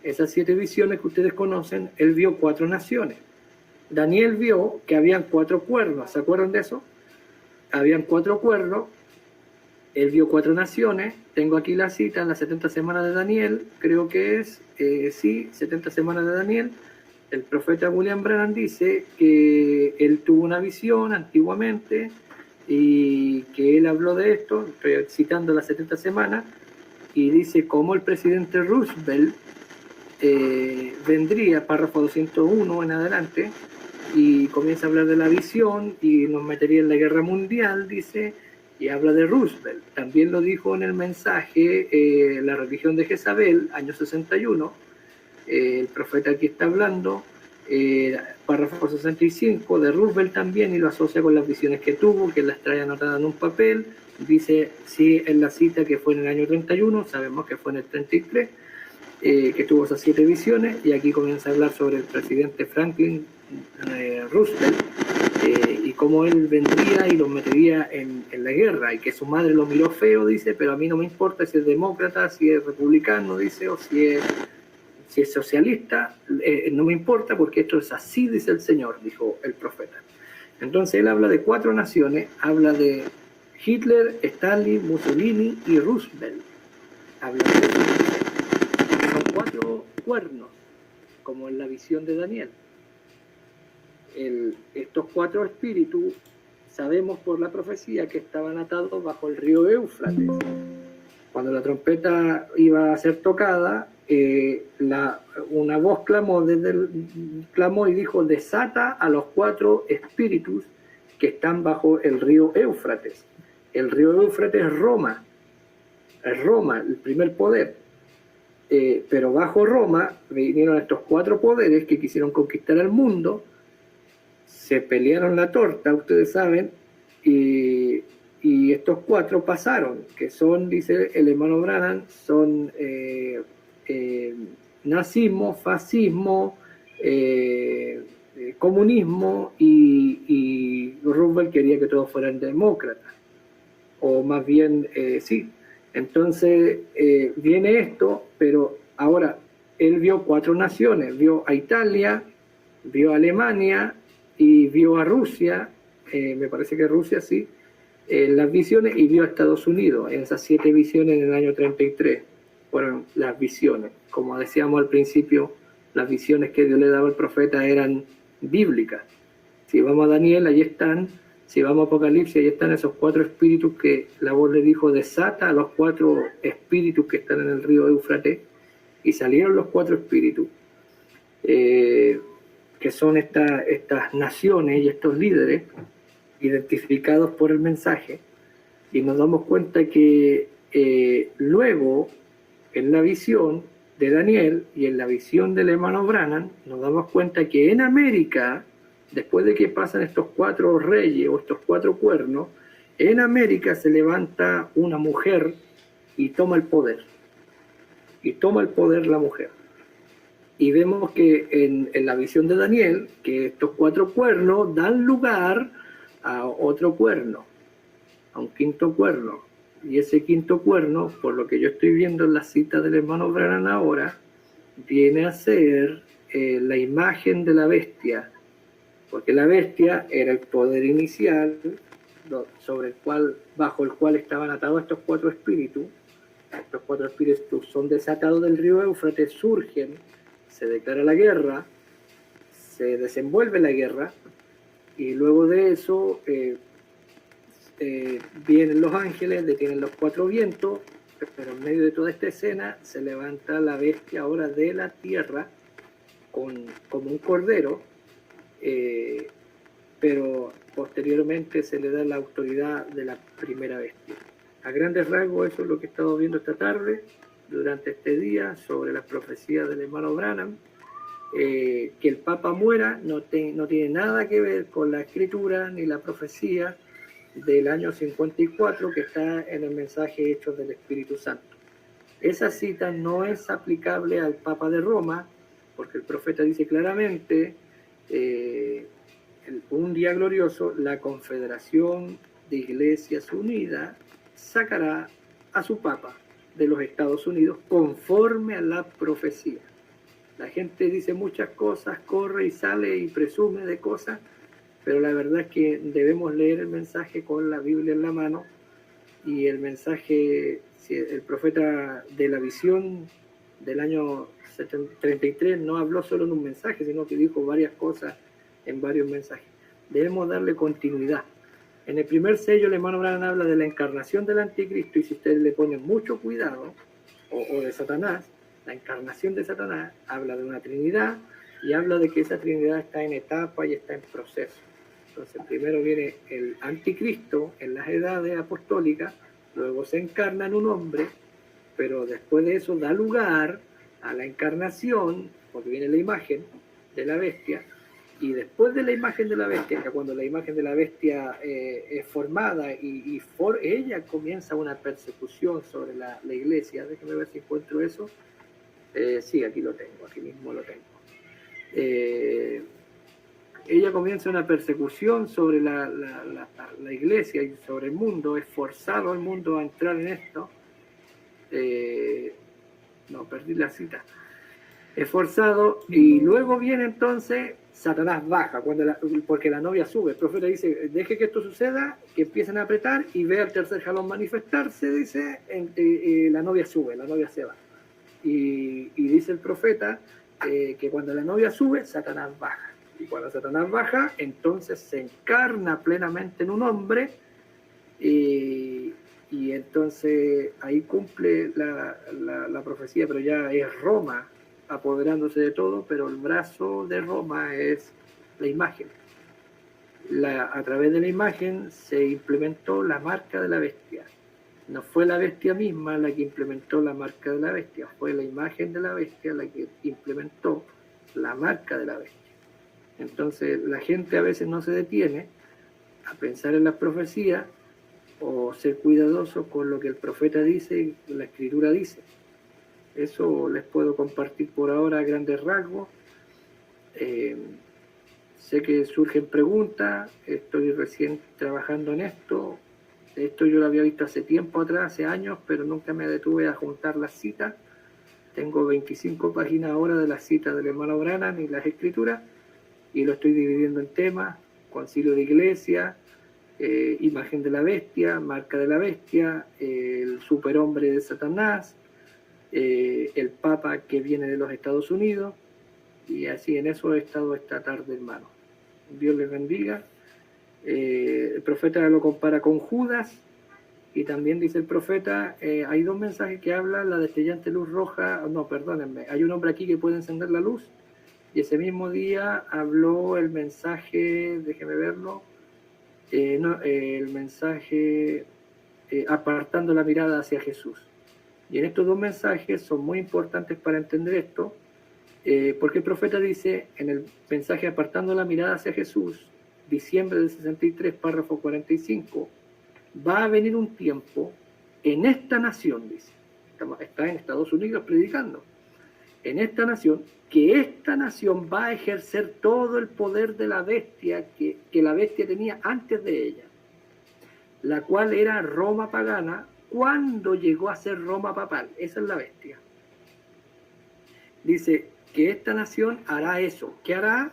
Esas 7 visiones que ustedes conocen, él vio 4 naciones. Daniel vio que habían 4 cuernos, ¿se acuerdan de eso? Habían 4 cuernos, él vio 4 naciones. Tengo aquí la cita en las 70 semanas de Daniel, creo que es, 70 semanas de Daniel. El profeta William Branham dice que él tuvo una visión antiguamente y que él habló de esto, estoy citando las 70 semanas, y dice cómo el presidente Roosevelt vendría, párrafo 201 en adelante, y comienza a hablar de la visión y nos metería en la guerra mundial, dice, y habla de Roosevelt. También lo dijo en el mensaje La religión de Jezabel, año 61, el profeta aquí está hablando, párrafo 65 de Roosevelt también, y lo asocia con las visiones que tuvo, que las trae anotadas en un papel. Dice, sí, en la cita que fue en el año 31, sabemos que fue en el 33, que tuvo esas 7 visiones, y aquí comienza a hablar sobre el presidente Franklin Roosevelt, y cómo él vendría y los metería en la guerra, y que su madre lo miró feo, dice, pero a mí no me importa si es demócrata, si es republicano, dice, o si es socialista, no me importa porque esto es así, dice el Señor, dijo el profeta. Entonces él habla de 4 naciones, habla de Hitler, Stalin, Mussolini y Roosevelt. Habla de eso. Son 4 cuernos, como en la visión de Daniel. Estos 4 espíritus, sabemos por la profecía que estaban atados bajo el río Éufrates. Cuando la trompeta iba a ser tocada, una voz clamó y dijo, desata a los 4 espíritus que están bajo el río Éufrates. El río Éufrates es Roma, el primer poder. Pero bajo Roma vinieron estos 4 poderes que quisieron conquistar el mundo, se pelearon la torta, ustedes saben, y estos 4 pasaron, que son, dice el hermano Branham, son nazismo, fascismo, comunismo, y Roosevelt quería que todos fueran demócratas, o más bien, sí. Entonces viene esto, pero ahora él vio 4 naciones, vio a Italia, vio a Alemania y vio a Rusia, me parece que Rusia sí, las visiones, y vio a Estados Unidos. En esas 7 visiones en el año 33 fueron las visiones. Como decíamos al principio, las visiones que Dios le daba al profeta eran bíblicas. Si vamos a Daniel, allí están. Si vamos a Apocalipsis, allí están esos 4 espíritus que la voz le dijo, desata a los 4 espíritus que están en el río Éufrates, y salieron los 4 espíritus, que son estas naciones y estos líderes identificados por el mensaje, y nos damos cuenta que luego en la visión de Daniel y en la visión del hermano Branham nos damos cuenta que en América, después de que pasan estos 4 reyes o estos 4 cuernos, en América se levanta una mujer y toma el poder la mujer. Y vemos que en la visión de Daniel, que estos 4 cuernos dan lugar a otro cuerno, a un 5.º cuerno. Y ese 5.º cuerno, por lo que yo estoy viendo en la cita del hermano Branham ahora, viene a ser la imagen de la bestia, porque la bestia era el poder inicial bajo el cual estaban atados estos 4 espíritus. Estos 4 espíritus son desatados del río Éufrates, surgen, se declara la guerra, se desenvuelve la guerra, y luego de eso vienen los ángeles, detienen los 4 vientos, pero en medio de toda esta escena se levanta la bestia ahora de la tierra como un cordero, pero posteriormente se le da la autoridad de la primera bestia. A grandes rasgos eso es lo que he estado viendo esta tarde, durante este día, sobre las profecías del hermano Branham. Que el Papa muera no tiene nada que ver con la escritura ni la profecía del año 54 que está en el mensaje Hechos del Espíritu Santo. Esa cita no es aplicable al Papa de Roma, porque el profeta dice claramente, un día glorioso, la Confederación de Iglesias Unidas sacará a su Papa de los Estados Unidos conforme a la profecía. La gente dice muchas cosas, corre y sale y presume de cosas, pero la verdad es que debemos leer el mensaje con la Biblia en la mano, y el mensaje, el profeta de la visión del año 33 no habló solo en un mensaje, sino que dijo varias cosas en varios mensajes. Debemos darle continuidad. En el primer sello el hermano Branham habla de la encarnación del anticristo, y si ustedes le ponen mucho cuidado, o de Satanás, la encarnación de Satanás habla de una trinidad, y habla de que esa Trinidad está en etapa y está en proceso. Entonces primero viene el anticristo en las edades apostólicas, luego se encarna en un hombre, pero después de eso da lugar a la encarnación, porque viene la imagen de la bestia, y después de la imagen de la bestia, que cuando la imagen de la bestia es formada ella comienza una persecución sobre la iglesia. Déjame ver si encuentro eso. Sí, aquí lo tengo, aquí mismo lo tengo. Ella comienza una persecución sobre la iglesia y sobre el mundo, es forzado el mundo a entrar en esto. No, perdí la cita. Es forzado y luego viene entonces Satanás baja, porque la novia sube. El profeta dice, deje que esto suceda, que empiecen a apretar y ve al tercer jalón manifestarse, dice, la novia sube, la novia se va. Y dice el profeta que cuando la novia sube, Satanás baja. Y cuando Satanás baja, entonces se encarna plenamente en un hombre y entonces ahí cumple la profecía, pero ya es Roma apoderándose de todo, pero el brazo de Roma es la imagen. A través de la imagen se implementó la marca de la bestia. No fue la bestia misma la que implementó la marca de la bestia, fue la imagen de la bestia la que implementó la marca de la bestia. Entonces la gente a veces no se detiene a pensar en las profecías o ser cuidadoso con lo que el profeta dice y la escritura dice. Eso les puedo compartir por ahora a grandes rasgos. Sé que surgen preguntas, estoy recién trabajando en esto. Esto yo lo había visto hace tiempo atrás, hace años, pero nunca me detuve a juntar las citas. Tengo 25 páginas ahora de las citas del hermano Branham y las escrituras, y lo estoy dividiendo en temas: concilio de iglesia, imagen de la bestia, marca de la bestia, el superhombre de Satanás, el Papa que viene de los Estados Unidos, y así en eso he estado esta tarde, hermano. Dios les bendiga. El profeta lo compara con Judas, y también dice el profeta, hay dos mensajes que hablan, la destellante luz roja, no, perdónenme, hay un hombre aquí que puede encender la luz, y ese mismo día habló el mensaje, déjeme verlo, el mensaje apartando la mirada hacia Jesús. Y en estos dos mensajes son muy importantes para entender esto, porque el profeta dice en el mensaje apartando la mirada hacia Jesús, diciembre del 63, párrafo 45, va a venir un tiempo en esta nación, dice, está en Estados Unidos predicando, en esta nación, que esta nación va a ejercer todo el poder de la bestia que la bestia tenía antes de ella, la cual era Roma pagana, cuando llegó a ser Roma papal. Esa es la bestia. Dice que esta nación hará eso. ¿Qué hará?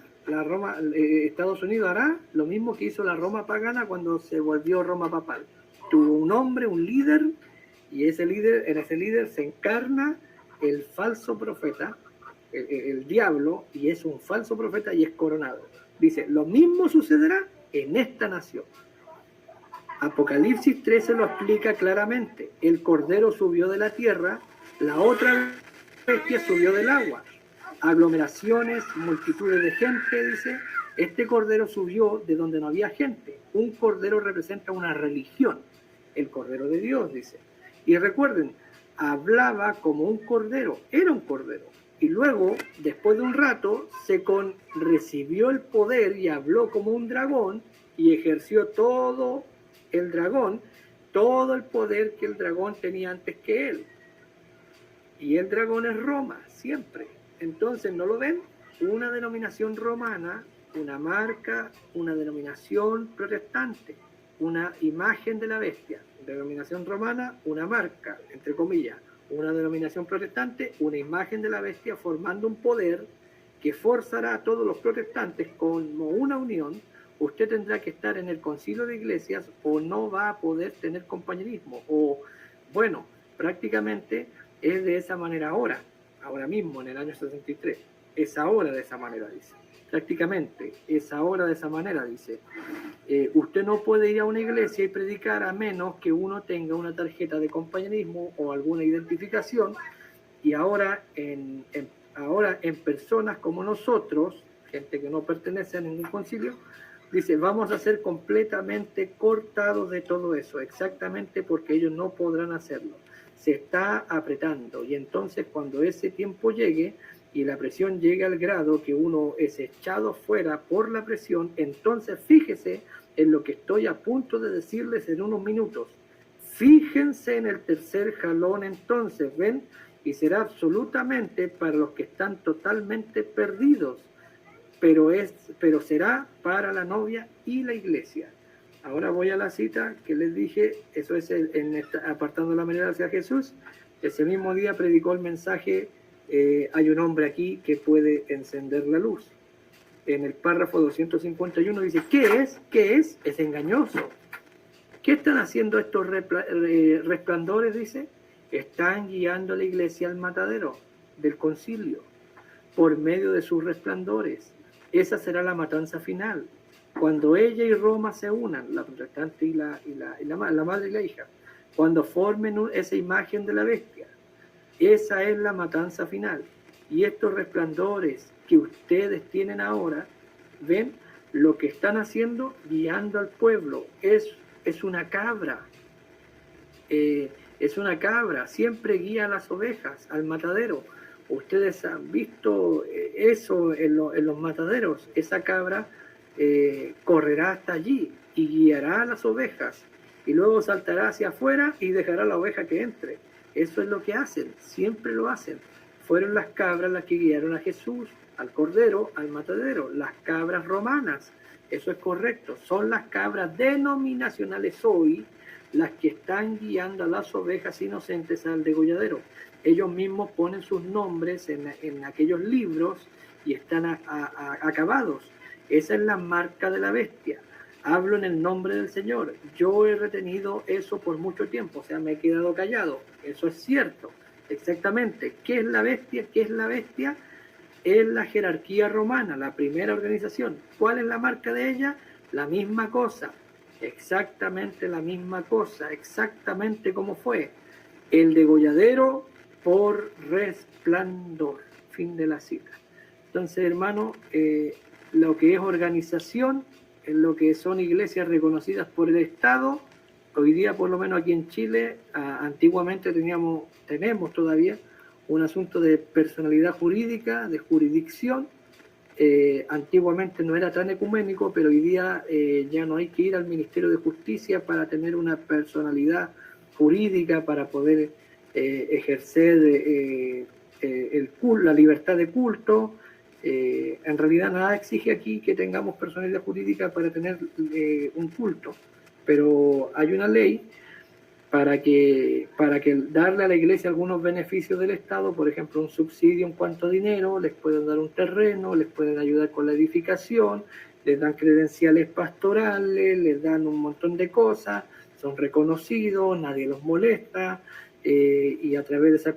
Estados Unidos hará lo mismo que hizo la Roma pagana cuando se volvió Roma papal. Tuvo un hombre, un líder, y en ese líder se encarna el falso profeta, el diablo, y es un falso profeta y es coronado. Dice, lo mismo sucederá en esta nación. Apocalipsis 13 lo explica claramente. El cordero subió de la tierra, la otra bestia subió del agua. Aglomeraciones, multitudes de gente, dice. Este cordero subió de donde no había gente. Un cordero representa una religión. El cordero de Dios, dice. Y recuerden, hablaba como un cordero, era un cordero. Y luego, después de un rato, recibió el poder y habló como un dragón y ejerció todo el dragón, todo el poder que el dragón tenía antes que él. Y el dragón es Roma, siempre. Entonces, ¿no lo ven? Una denominación romana, una marca, una denominación protestante, una imagen de la bestia. Denominación romana, una marca, entre comillas. Una denominación protestante, una imagen de la bestia, formando un poder que forzará a todos los protestantes como una unión. Usted tendrá que estar en el concilio de iglesias o no va a poder tener compañerismo. O, bueno, prácticamente es de esa manera ahora mismo, en el año 63. Es ahora de esa manera, dice. Prácticamente es ahora de esa manera, dice. Usted no puede ir a una iglesia y predicar a menos que uno tenga una tarjeta de compañerismo o alguna identificación. Y ahora, ahora en personas como nosotros, gente que no pertenece a ningún concilio, dice, vamos a ser completamente cortados de todo eso, exactamente porque ellos no podrán hacerlo. Se está apretando, y entonces cuando ese tiempo llegue y la presión llegue al grado que uno es echado fuera por la presión, entonces fíjese en lo que estoy a punto de decirles en unos minutos. Fíjense en el tercer jalón entonces, ¿ven? Y será absolutamente para los que están totalmente perdidos, pero será para la novia y la iglesia. Ahora voy a la cita que les dije, eso es apartando la mirada hacia Jesús. Ese mismo día predicó el mensaje, hay un hombre aquí que puede encender la luz. En el párrafo 251 dice, ¿qué es? ¿Qué es? Es engañoso. ¿Qué están haciendo estos resplandores? Dice, están guiando a la iglesia al matadero del concilio por medio de sus resplandores. Esa será la matanza final. Cuando ella y Roma se unan, la protestante y la madre y la hija, cuando formen esa imagen de la bestia, esa es la matanza final. Y estos resplandores que ustedes tienen ahora, ven lo que están haciendo, guiando al pueblo. Es una cabra. Es una cabra. Siempre guía a las ovejas al matadero. Ustedes han visto eso en los mataderos. Esa cabra correrá hasta allí y guiará a las ovejas y luego saltará hacia afuera y dejará a la oveja que entre. Eso es lo que hacen, siempre lo hacen. Fueron las cabras las que guiaron a Jesús, al cordero, al matadero, las cabras romanas. Eso es correcto, son las cabras denominacionales hoy las que están guiando a las ovejas inocentes al degolladero. Ellos mismos ponen sus nombres en aquellos libros y están acabados. Esa es la marca de la bestia. Hablo en el nombre del Señor. Yo he retenido eso por mucho tiempo, o sea, me he quedado callado. Eso es cierto, exactamente. ¿Qué es la bestia? ¿Qué es la bestia? Es la jerarquía romana, la primera organización. ¿Cuál es la marca de ella? La misma cosa, exactamente la misma cosa, exactamente como fue. El degolladero por resplandor. Fin de la cita. Entonces, hermano, lo que es organización, en lo que son iglesias reconocidas por el Estado, hoy día, por lo menos aquí en Chile, antiguamente tenemos todavía un asunto de personalidad jurídica, de jurisdicción. Antiguamente no era tan ecuménico, pero hoy día ya no hay que ir al Ministerio de Justicia para tener una personalidad jurídica, para poder ejercer la libertad de culto. En realidad nada exige aquí que tengamos personalidad jurídica para tener un culto, pero hay una ley para que darle a la iglesia algunos beneficios del Estado, por ejemplo un subsidio en cuanto a dinero, les pueden dar un terreno, les pueden ayudar con la edificación, les dan credenciales pastorales, les dan un montón de cosas, son reconocidos, nadie los molesta. Y a través de esa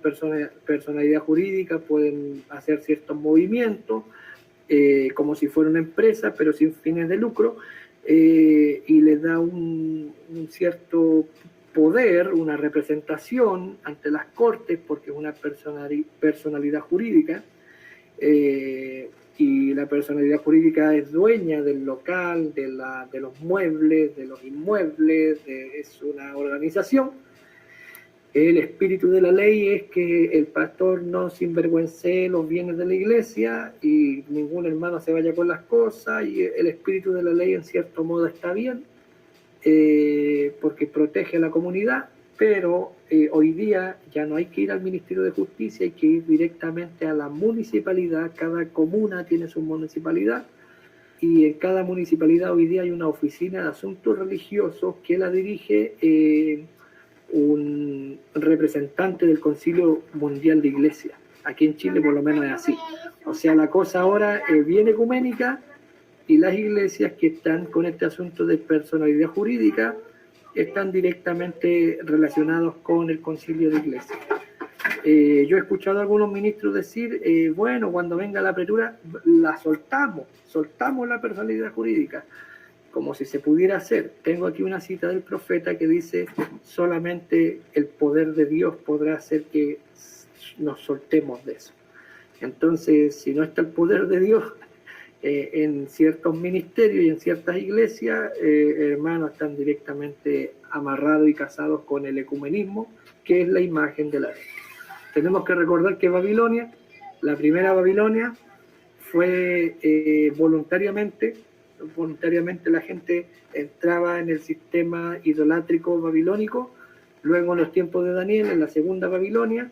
personalidad jurídica pueden hacer ciertos movimientos, como si fuera una empresa, pero sin fines de lucro, y les da un cierto poder, una representación ante las cortes, porque es una personalidad jurídica, y la personalidad jurídica es dueña del local, de los muebles, de los inmuebles, es una organización. El espíritu de la ley es que el pastor no sinvergüence los bienes de la iglesia y ningún hermano se vaya con las cosas, y el espíritu de la ley en cierto modo está bien, porque protege a la comunidad, pero hoy día ya no hay que ir al Ministerio de Justicia, hay que ir directamente a la municipalidad. Cada comuna tiene su municipalidad y en cada municipalidad hoy día hay una oficina de asuntos religiosos que la dirige un representante del Concilio Mundial de Iglesias. Aquí en Chile por lo menos es así. O sea, la cosa ahora es bien ecuménica y las iglesias que están con este asunto de personalidad jurídica están directamente relacionados con el Concilio de Iglesias. Yo he escuchado a algunos ministros decir, bueno, cuando venga la apertura la soltamos la personalidad jurídica, como si se pudiera hacer. Tengo aquí una cita del profeta que dice, solamente el poder de Dios podrá hacer que nos soltemos de eso. Entonces, si no está el poder de Dios en ciertos ministerios y en ciertas iglesias, hermanos, están directamente amarrados y casados con el ecumenismo, que es la imagen de la ley. Tenemos que recordar que Babilonia, la primera Babilonia, fue voluntariamente la gente entraba en el sistema idolátrico babilónico. Luego, en los tiempos de Daniel, en la segunda Babilonia,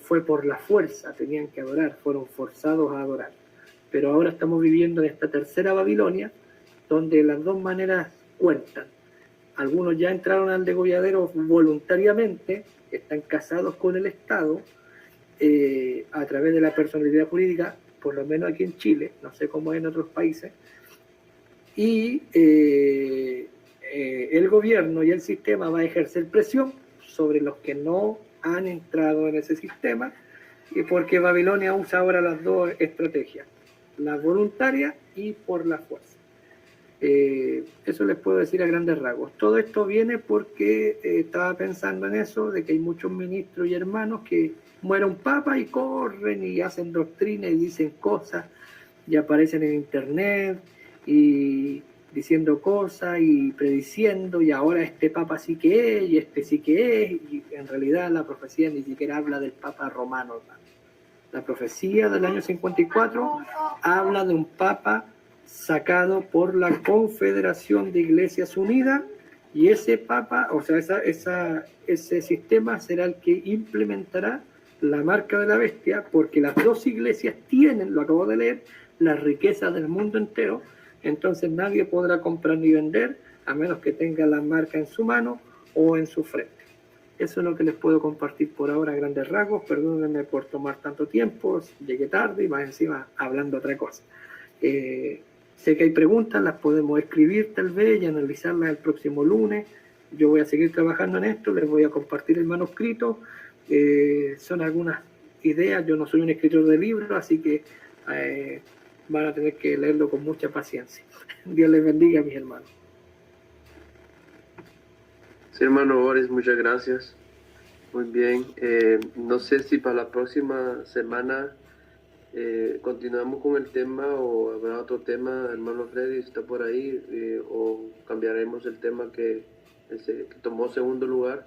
fue por la fuerza, tenían que adorar, fueron forzados a adorar. Pero ahora estamos viviendo en esta tercera Babilonia, donde las dos maneras cuentan. Algunos ya entraron al degolladero voluntariamente, están casados con el Estado, a través de la personalidad jurídica, por lo menos aquí en Chile, no sé cómo es en otros países, y el gobierno y el sistema va a ejercer presión sobre los que no han entrado en ese sistema, y porque Babilonia usa ahora las dos estrategias, la voluntaria y por la fuerza. Eso les puedo decir a grandes rasgos. Todo esto viene porque estaba pensando en eso, de que hay muchos ministros y hermanos que muere un papa y corren y hacen doctrina y dicen cosas y aparecen en internet y diciendo cosas y prediciendo, y ahora este papa sí que es y este sí que es, y en realidad la profecía ni siquiera habla del papa romano, hermano. La profecía del año 54 habla de un papa sacado por la Confederación de Iglesias Unidas, y ese papa, o sea, ese sistema será el que implementará la marca de la bestia, porque las dos iglesias tienen, lo acabo de leer, las riquezas del mundo entero. Entonces nadie podrá comprar ni vender a menos que tenga la marca en su mano o en su frente. Eso es lo que les puedo compartir por ahora a grandes rasgos. Perdónenme por tomar tanto tiempo, llegué tarde y más encima hablando otra cosa. Sé que hay preguntas, las podemos escribir tal vez y analizarlas el próximo lunes. Yo voy a seguir trabajando en esto, les voy a compartir el manuscrito. Son algunas ideas, yo no soy un escritor de libros, así que van a tener que leerlo con mucha paciencia. Dios les bendiga, mis hermanos. Sí, hermano Boris, muchas gracias. Muy bien. No sé si para la próxima semana continuamos con el tema o habrá otro tema, hermano Freddy, está por ahí, o cambiaremos el tema que tomó segundo lugar.